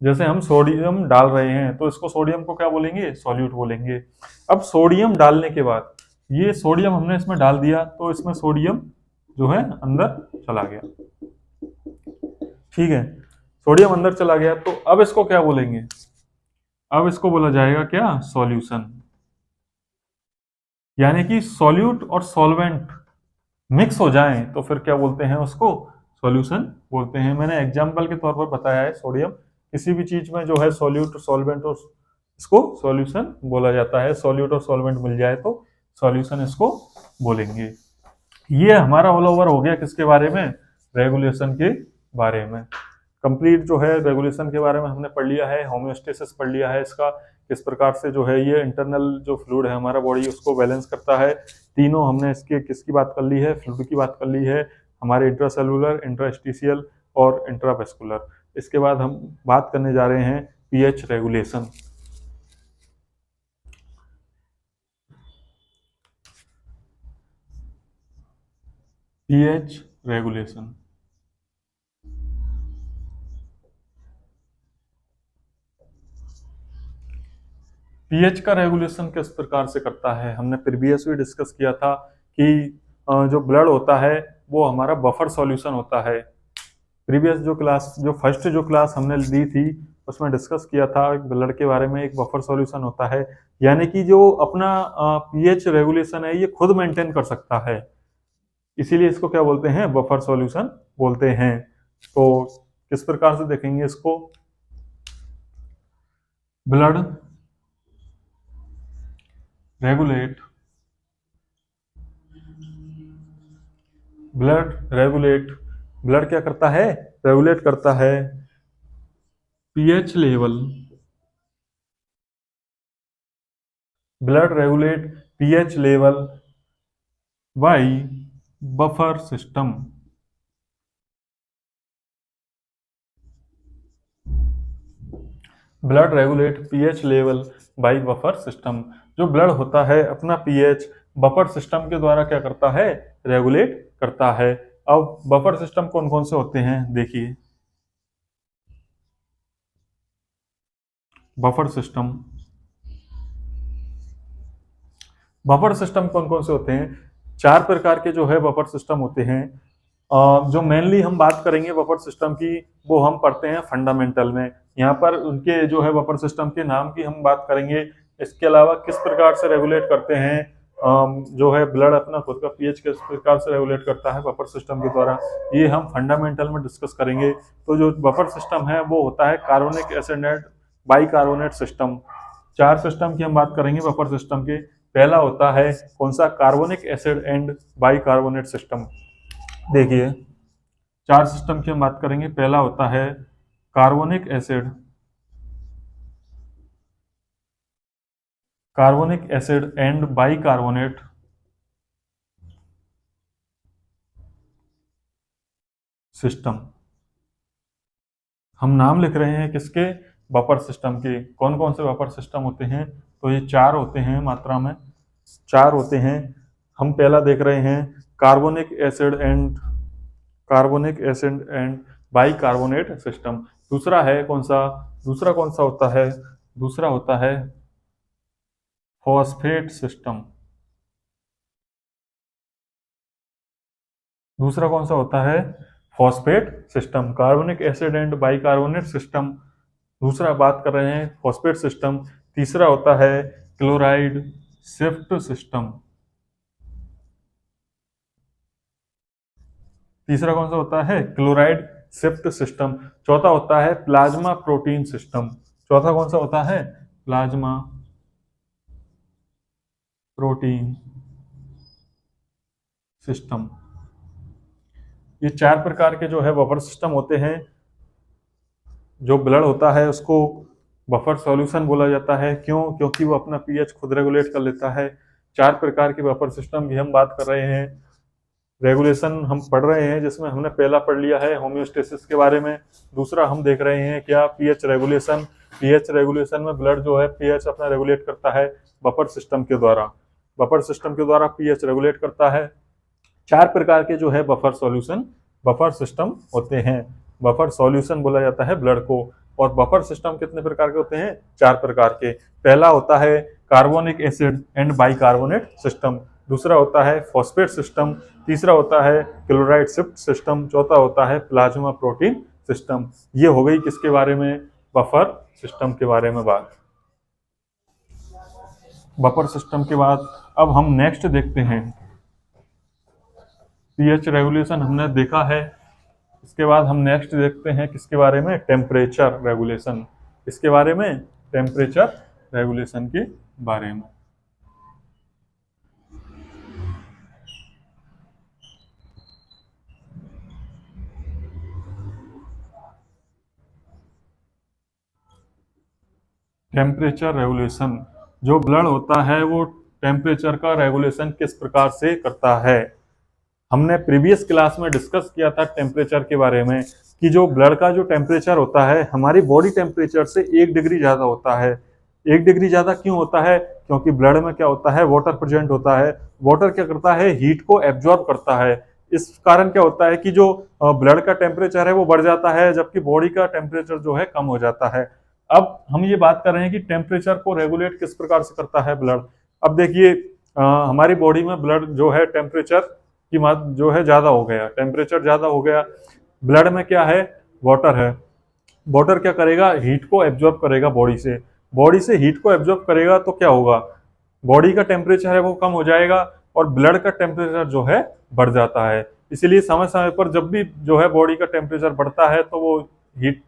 जैसे हम सोडियम डाल रहे हैं तो इसको सोडियम को क्या बोलेंगे, सॉल्यूट बोलेंगे। अब सोडियम डालने के बाद, ये सोडियम हमने इसमें डाल दिया तो इसमें सोडियम जो है अंदर चला गया, ठीक है, सोडियम अंदर चला गया, तो अब इसको क्या बोलेंगे, अब इसको बोला जाएगा क्या, सॉल्यूशन। यानी कि सॉल्यूट और सॉल्वेंट मिक्स हो जाएं तो फिर क्या बोलते हैं, उसको सॉल्यूशन बोलते हैं। मैंने एग्जांपल के तौर पर बताया है, सोडियम, किसी भी चीज में जो है सॉल्यूट, सॉल्वेंट, और इसको सॉल्यूशन बोला जाता है। सॉल्यूट और सॉल्वेंट मिल जाए तो सॉल्यूशन इसको बोलेंगे। ये हमारा ऑल ओवर हो गया किसके बारे में, रेगुलेशन के बारे में। कंप्लीट जो है रेगुलेशन के बारे में हमने पढ़ लिया है, होम्योस्टेसिस पढ़ लिया है, इसका किस प्रकार से जो है ये इंटरनल जो फ्लूइड है हमारा बॉडी उसको बैलेंस करता है। तीनों हमने इसके किसकी बात कर ली है, फ्लूइड की बात कर ली है, हमारे इंट्रासेलुलर, इंट्रास्टिशियल और इंट्रावेस्कुलर। इसके बाद हम बात करने जा रहे हैं pH regulation. PH regulation, pH का रेगुलेशन किस प्रकार से करता है, हमने प्रीवियसली डिस्कस किया था कि जो ब्लड होता है वो हमारा बफर सॉल्यूशन होता है। प्रीवियस जो फर्स्ट क्लास हमने ली थी उसमें डिस्कस किया था ब्लड के बारे में, एक बफर सॉल्यूशन होता है, यानी कि जो अपना पीएच रेगुलेशन है ये खुद मेंटेन कर सकता है, इसीलिए इसको क्या बोलते हैं, बफर सॉल्यूशन बोलते हैं। तो किस प्रकार से देखेंगे इसको, ब्लड रेगुलेट ब्लड क्या करता है, रेगुलेट करता है pH level, blood regulate pH level by buffer system. Blood regulate pH level by buffer system. जो ब्लड होता है अपना पीएच बफर सिस्टम के द्वारा क्या करता है, रेगुलेट करता है। अब बफर सिस्टम कौन कौन से होते हैं देखिए, बफर सिस्टम कौन कौन से होते हैं, 4 प्रकार के जो है बफर सिस्टम होते हैं। जो मेनली हम बात करेंगे बफर सिस्टम की वो हम पढ़ते हैं फंडामेंटल में, यहाँ पर उनके जो है बफर सिस्टम के नाम की हम बात करेंगे। इसके अलावा किस प्रकार से रेगुलेट करते हैं, जो है ब्लड अपना खुद का पीएच किस प्रकार से रेगुलेट करता है बफर सिस्टम के द्वारा, ये हम फंडामेंटल में डिस्कस करेंगे। तो जो बफर सिस्टम है वो होता है carbonic acid and bicarbonate system. 4 system की हम बात करेंगे बफर सिस्टम के। पहला होता है कौन सा, carbonic acid and bicarbonate system. देखिए 4 सिस्टम की हम बात करेंगे, पहला होता है carbonic acid and bicarbonate system. हम नाम लिख रहे हैं किसके, बफर सिस्टम के। कौन कौन से बफर सिस्टम होते हैं, तो ये 4 होते हैं, मात्रा में 4 होते हैं। हम पहला देख रहे हैं carbonic acid and bicarbonate system. दूसरा है कौन सा, दूसरा कौन सा होता है, दूसरा होता है फॉस्फेट सिस्टम। दूसरा कौन सा होता है, phosphate system. Carbonic acid and bicarbonate system, दूसरा बात कर रहे हैं फॉस्फेट सिस्टम। तीसरा होता है क्लोराइड शिफ्ट सिस्टम। तीसरा कौन सा होता है, क्लोराइड शिफ्ट सिस्टम। चौथा होता है प्लाज्मा प्रोटीन सिस्टम। चौथा कौन सा होता है, प्लाज्मा प्रोटीन सिस्टम। ये 4 प्रकार के जो है बफर सिस्टम होते हैं। जो ब्लड होता है उसको बफर सॉल्यूशन बोला जाता है, क्यों, क्योंकि वो अपना पीएच खुद रेगुलेट कर लेता है। 4 प्रकार के बफर सिस्टम की हम बात कर रहे हैं, रेगुलेशन हम पढ़ रहे हैं, जिसमें हमने पहला पढ़ लिया है होम्योस्टेसिस के बारे में। दूसरा हम देख रहे हैं क्या, पीएच रेगुलेशन। पीएच रेगुलेशन में ब्लड जो है पीएच अपना रेगुलेट करता है बफर सिस्टम के द्वारा, बफर सिस्टम के द्वारा पीएच रेगुलेट करता है। 4 प्रकार के जो है बफर सिस्टम होते हैं। बफर सॉल्यूशन बोला जाता है ब्लड को। और बफर सिस्टम कितने प्रकार के होते हैं, 4 प्रकार के। पहला होता है carbonic acid and bicarbonate system. दूसरा होता है फॉस्फेट सिस्टम। तीसरा होता है क्लोराइड शिफ्ट सिस्टम। चौथा होता है प्लाज्मा प्रोटीन सिस्टम। ये हो गई किसके बारे में, बफर सिस्टम के बारे में बात। बफर सिस्टम के बाद अब हम नेक्स्ट देखते हैं, पीएच रेगुलेशन हमने देखा है। इसके बाद हम नेक्स्ट देखते हैं किसके बारे में, टेम्परेचर रेगुलेशन। इसके बारे में, टेम्परेचर रेगुलेशन के बारे में। टेम्परेचर रेगुलेशन, जो ब्लड होता है वो टेम्परेचर का रेगुलेशन किस प्रकार से करता है। हमने प्रीवियस क्लास में डिस्कस किया था टेम्परेचर के बारे में, कि जो ब्लड का जो टेम्परेचर होता है हमारी बॉडी टेम्परेचर से 1 डिग्री ज़्यादा होता है। 1 डिग्री ज़्यादा क्यों होता है, क्योंकि ब्लड में क्या होता है, वाटर प्रेजेंट होता है। वाटर क्या करता है, हीट को एब्जॉर्ब करता है। इस कारण क्या होता है कि जो ब्लड का टेम्परेचर है वो बढ़ जाता है, जबकि बॉडी का टेम्परेचर जो है कम हो जाता है। अब हम ये बात कर रहे हैं कि टेम्परेचर को रेगुलेट किस प्रकार से करता है ब्लड। अब देखिए हमारी बॉडी में ब्लड जो है टेम्परेचर की जो है ज्यादा हो गया, टेम्परेचर ज्यादा हो गया, ब्लड में क्या है, वाटर है। वाटर क्या करेगा, हीट को एब्जॉर्ब करेगा बॉडी से हीट को एब्जॉर्ब करेगा, तो क्या होगा, बॉडी का टेम्परेचर है वो कम हो जाएगा और ब्लड का टेम्परेचर जो है बढ़ जाता है। इसीलिए समय समय पर जब भी जो है बॉडी का टेम्परेचर बढ़ता है तो वो हीट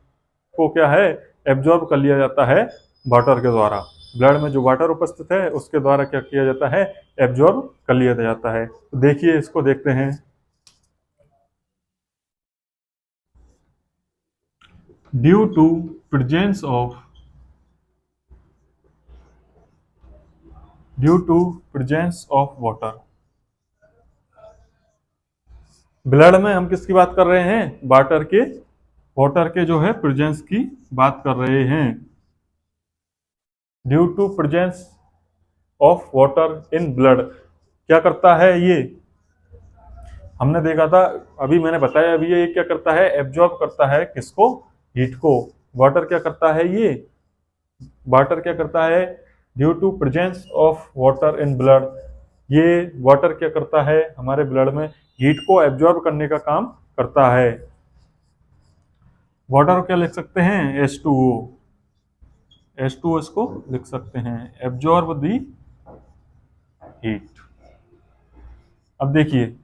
को क्या है, एब्जॉर्ब कर लिया जाता है वाटर के द्वारा। ब्लड में जो वाटर उपस्थित है उसके द्वारा क्या किया जाता है, एब्जॉर्ब कर लिया जाता है। तो देखिए इसको देखते हैं। Due to presence of water, blood में हम किसकी बात कर रहे हैं, वाटर के जो है प्रेजेंस की बात कर रहे हैं। Due to presence of water in blood, क्या करता है ये, हमने देखा था, अभी मैंने बताया, अभी ये क्या करता है, एब्जॉर्ब करता है किसको, हीट को। वाटर क्या करता है, ये वाटर क्या करता है, due to presence of water in blood, ये वाटर क्या करता है हमारे ब्लड में, हीट को एब्जॉर्ब करने का काम करता है। वाटर को क्या लिख सकते हैं, H2O, H2O इसको लिख सकते हैं, एब्जॉर्ब दी हीट। अब देखिए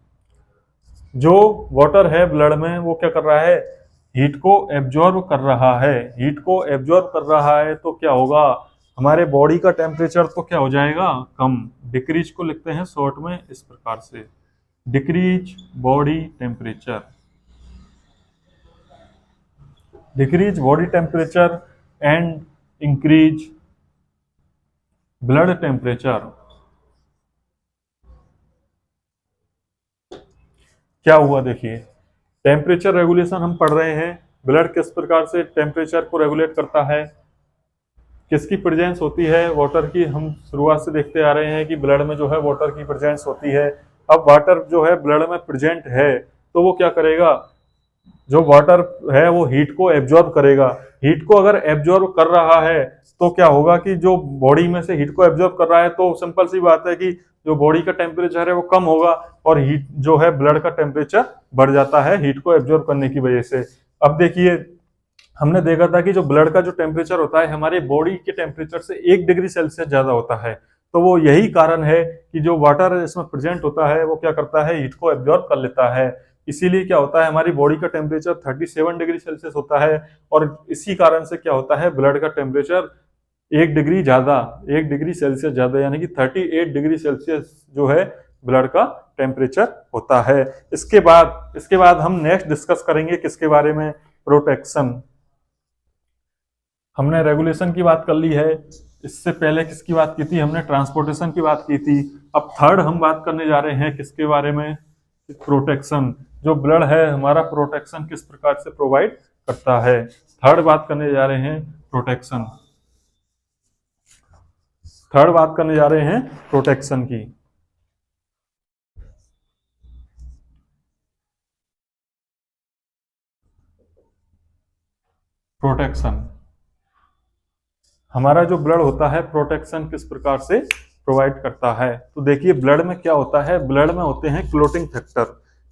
जो वाटर है ब्लड में वो क्या कर रहा है, हीट को एब्जॉर्ब कर रहा है, हीट को एब्जॉर्ब कर रहा है, तो क्या होगा, हमारे बॉडी का टेम्परेचर तो क्या हो जाएगा, कम। डिक्रीज को लिखते हैं शॉर्ट में इस प्रकार से, decrease body temperature, decrease body temperature and increase blood temperature. क्या हुआ देखिए, टेम्परेचर रेगुलेशन हम पढ़ रहे हैं, ब्लड किस प्रकार से टेम्परेचर को रेगुलेट करता है, किसकी प्रेजेंस होती है, वाटर की। हम शुरुआत से देखते आ रहे हैं कि ब्लड में जो है वाटर की प्रेजेंस होती है। अब वाटर जो है ब्लड में प्रेजेंट है तो वो क्या करेगा, जो वाटर है वो हीट को एब्जॉर्ब करेगा। हीट को अगर एब्जॉर्ब कर रहा है तो क्या होगा कि जो बॉडी में से हीट को एब्जॉर्ब कर रहा है तो सिंपल सी बात है कि जो बॉडी का टेम्परेचर है वो कम होगा और हीट जो है ब्लड का टेम्परेचर बढ़ जाता है हीट को एब्जॉर्ब करने की वजह से। अब देखिए हमने देखा था कि जो ब्लड का जो टेम्परेचर होता है हमारी बॉडी के टेम्परेचर से 1 डिग्री सेल्सियस ज्यादा होता है। तो वो यही कारण है कि जो वाटर इसमें प्रेजेंट होता है वो क्या करता है, हीट को एब्जॉर्ब कर लेता है। इसीलिए क्या होता है, हमारी बॉडी का टेम्परेचर 37 डिग्री सेल्सियस होता है और इसी कारण से क्या होता है, ब्लड का टेम्परेचर 1 डिग्री सेल्सियस ज्यादा, यानी कि 38 डिग्री सेल्सियस जो है ब्लड का टेम्परेचर होता है। इसके बाद हम नेक्स्ट डिस्कस करेंगे किसके बारे में, प्रोटेक्शन। हमने रेगुलेशन की बात कर ली है, इससे पहले किसकी बात की थी, हमने ट्रांसपोर्टेशन की बात की थी। अब थर्ड हम बात करने जा रहे हैं किसके बारे में, प्रोटेक्शन। जो ब्लड है हमारा प्रोटेक्शन किस प्रकार से प्रोवाइड करता है, थर्ड बात करने जा रहे हैं प्रोटेक्शन, थर्ड बात करने जा रहे हैं प्रोटेक्शन की। प्रोटेक्शन, हमारा जो ब्लड होता है प्रोटेक्शन किस प्रकार से प्रोवाइड करता है। तो देखिए ब्लड में क्या होता है, ब्लड में होते हैं क्लोटिंग फैक्टर।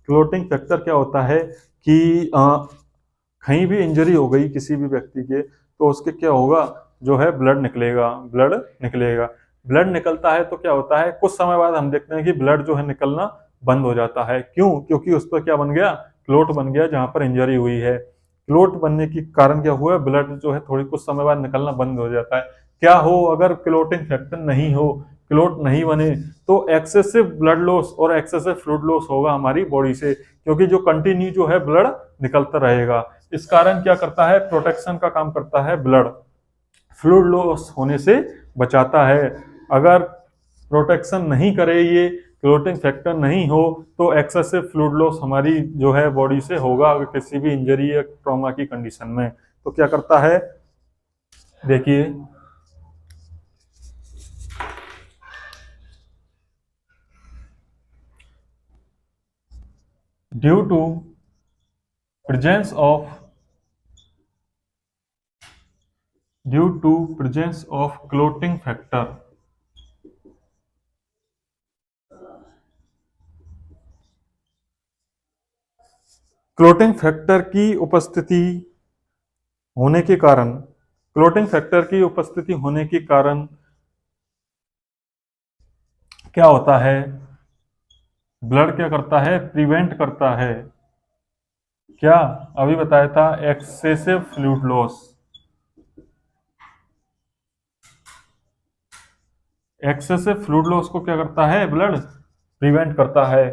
क्लोटिंग फैक्टर क्या होता है कि कहीं भी इंजरी हो गई किसी भी व्यक्ति के तो उसके क्या होगा, जो है ब्लड निकलेगा, ब्लड निकलेगा। ब्लड निकलता है तो क्या होता है, कुछ समय बाद हम देखते हैं कि ब्लड जो है निकलना बंद हो जाता है। क्यों, क्योंकि उस पर क्या बन गया, क्लोट बन गया जहां पर इंजरी हुई है। क्लोट बनने के कारण क्या हुआ, ब्लड जो है थोड़ी कुछ समय बाद निकलना बंद हो जाता है। क्या हो, अगर क्लोटिंग फैक्टर नहीं हो, क्लोट नहीं बने, तो एक्सेसिव ब्लड लॉस और एक्सेसिव फ्लूइड लॉस होगा हमारी बॉडी से, क्योंकि जो कंटिन्यू जो है ब्लड निकलता रहेगा। इस कारण क्या करता है, प्रोटेक्शन का काम करता है ब्लड, फ्लूइड लॉस होने से बचाता है। अगर प्रोटेक्शन नहीं करे, ये क्लोटिंग फैक्टर नहीं हो, तो एक्सेसिव फ्लूइड लॉस हमारी जो है बॉडी से होगा अगर किसी भी इंजरी या ट्रॉमा की कंडीशन में। तो क्या करता है, देखिए due to presence of due to presence of clotting factor. Clotting factor की उपस्थिति होने के कारण, क्लोटिंग फैक्टर की उपस्थिति होने के कारण क्या होता है, ब्लड क्या करता है, प्रिवेंट करता है, क्या अभी बताया था, excessive fluid loss. Excessive fluid loss को क्या करता है, ब्लड प्रिवेंट करता है।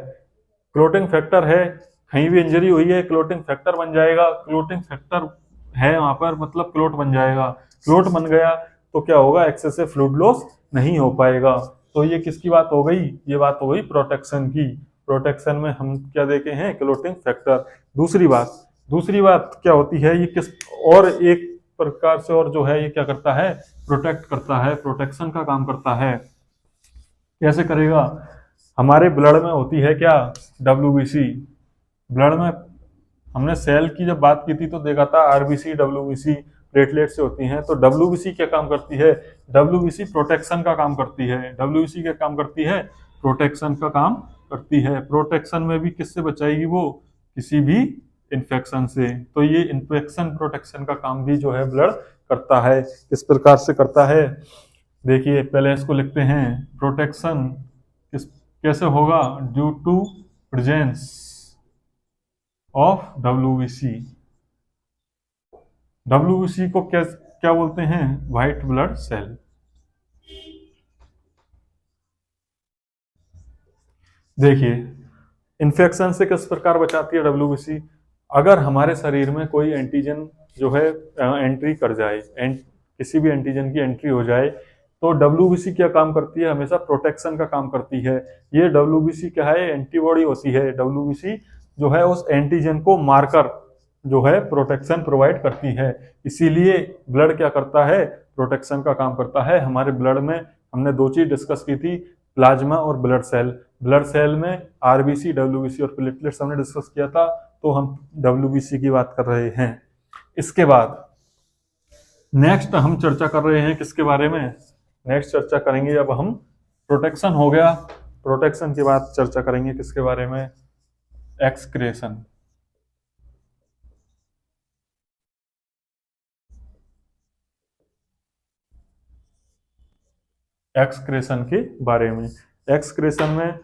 क्लोटिंग फैक्टर है, कहीं भी इंजरी हुई है क्लोटिंग फैक्टर बन जाएगा, क्लोटिंग फैक्टर है वहां पर मतलब क्लोट बन जाएगा, क्लोट बन गया तो क्या होगा, एक्सेसिव फ्लूइड लॉस नहीं हो पाएगा। तो ये किसकी बात हो गई, ये बात हो गई प्रोटेक्शन की। प्रोटेक्शन में हम क्या देखे हैं, क्लोटिंग फैक्टर। दूसरी बात क्या होती है, ये किस और एक प्रकार से और जो है ये क्या करता है, प्रोटेक्ट करता है, प्रोटेक्शन का काम करता है। कैसे करेगा, हमारे ब्लड में होती है क्या, डब्ल्यूबीसी। ब्लड में हमने सेल की जब बात की थी तो देखा था आरबीसी डब्ल्यूबीसी प्लेटलेट से होती हैं। तो डब्ल्यूबीसी क्या काम करती है, डब्ल्यूबीसी प्रोटेक्शन का काम करती है। डब्ल्यूबीसी क्या काम करती है, प्रोटेक्शन का काम करती है। प्रोटेक्शन में भी किससे बचाएगी वो, किसी भी इन्फेक्शन से। तो ये इन्फेक्शन प्रोटेक्शन का काम भी जो है ब्लड करता है। किस प्रकार से करता है, देखिए पहले इसको लिखते हैं, प्रोटेक्शन किस कैसे होगा, due to presence of WBC. WBC को क्या क्या बोलते हैं, व्हाइट ब्लड सेल। देखिए इन्फेक्शन से किस प्रकार बचाती है डब्ल्यूबीसी, अगर हमारे शरीर में कोई एंटीजन जो है एंट्री कर जाए, किसी भी एंटीजन की एंट्री हो जाए, तो डब्ल्यूबीसी क्या काम करती है, हमेशा प्रोटेक्शन का काम करती है। ये डब्ल्यूबीसी क्या है, एंटीबॉडी होती है। डब्ल्यूबीसी जो है उस एंटीजन को मारकर जो है प्रोटेक्शन प्रोवाइड करती है। इसीलिए ब्लड क्या करता है, प्रोटेक्शन का काम करता है। हमारे ब्लड में हमने दो चीज डिस्कस की थी, प्लाज्मा और ब्लड सेल। ब्लड सेल में आरबीसी, डब्ल्यूबीसी और प्लेटलेट्स हमने डिस्कस किया था, तो हम डब्ल्यूबीसी की बात कर रहे हैं। इसके बाद नेक्स्ट हम चर्चा कर रहे हैं किसके बारे में, नेक्स्ट चर्चा करेंगे, अब हम प्रोटेक्शन हो गया, प्रोटेक्शन के बाद चर्चा करेंगे किसके बारे में, एक्सक्रेशन। एक्सक्रेशन के बारे में, एक्सक्रेशन में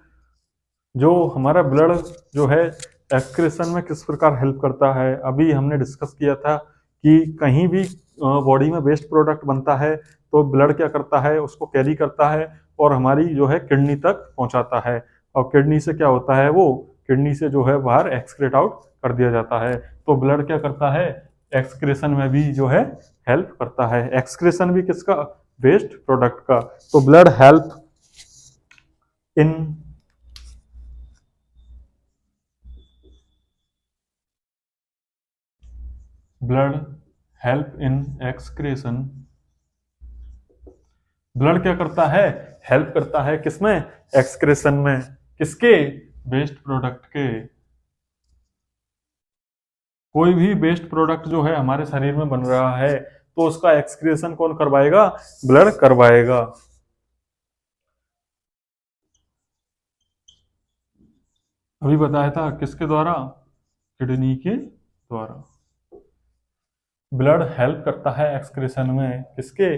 जो हमारा ब्लड जो है एक्सक्रेशन में किस प्रकार हेल्प करता है, अभी हमने डिस्कस किया था कि कहीं भी बॉडी में वेस्ट प्रोडक्ट बनता है तो ब्लड क्या करता है, उसको कैरी करता है और हमारी जो है किडनी तक पहुंचाता है। और किडनी से क्या होता है, वो किडनी से जो है बाहर एक्सक्रेट आउट कर दिया जाता है। तो ब्लड क्या करता है, एक्सक्रेशन में भी जो है हेल्प करता है। एक्सक्रेशन भी किसका, वेस्ट प्रोडक्ट का। तो blood help in blood help in excretion. Blood क्या करता है, हेल्प करता है किसमें, एक्सक्रेशन में, किसके, वेस्ट प्रोडक्ट के। कोई भी वेस्ट प्रोडक्ट जो है हमारे शरीर में बन रहा है तो उसका एक्सक्रेशन कौन करवाएगा, ब्लड करवाएगा। अभी बताया था किसके द्वारा, किडनी के द्वारा। ब्लड हेल्प करता है एक्सक्रेशन में, किसके,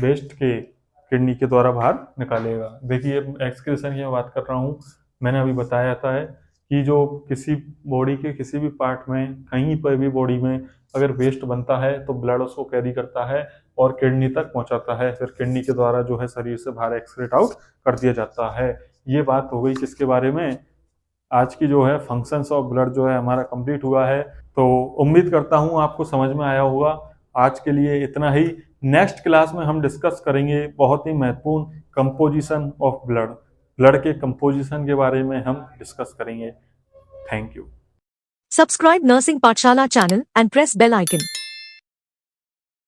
वेस्ट के, किडनी के द्वारा बाहर निकालेगा। देखिए एक्सक्रेशन की मैं बात कर रहा हूँ, मैंने अभी बताया था कि जो किसी बॉडी के किसी भी पार्ट में, कहीं पर भी बॉडी में अगर वेस्ट बनता है तो ब्लड उसको कैरी करता है और किडनी तक पहुंचाता है, फिर किडनी के द्वारा जो है शरीर से बाहर एक्सक्रेट आउट कर दिया जाता है। ये बात हो गई किसके बारे में, आज की जो है फंक्शंस ऑफ ब्लड जो है हमारा कंप्लीट हुआ है। तो उम्मीद करता हूँ आपको समझ में आया होगा। आज के लिए इतना ही। नेक्स्ट क्लास में हम डिस्कस करेंगे बहुत ही महत्वपूर्ण कंपोजिशन ऑफ ब्लड, ब्लड के कंपोजिशन के बारे में हम डिस्कस करेंगे। Thank you. Subscribe Nursing Pathshala channel and press bell icon.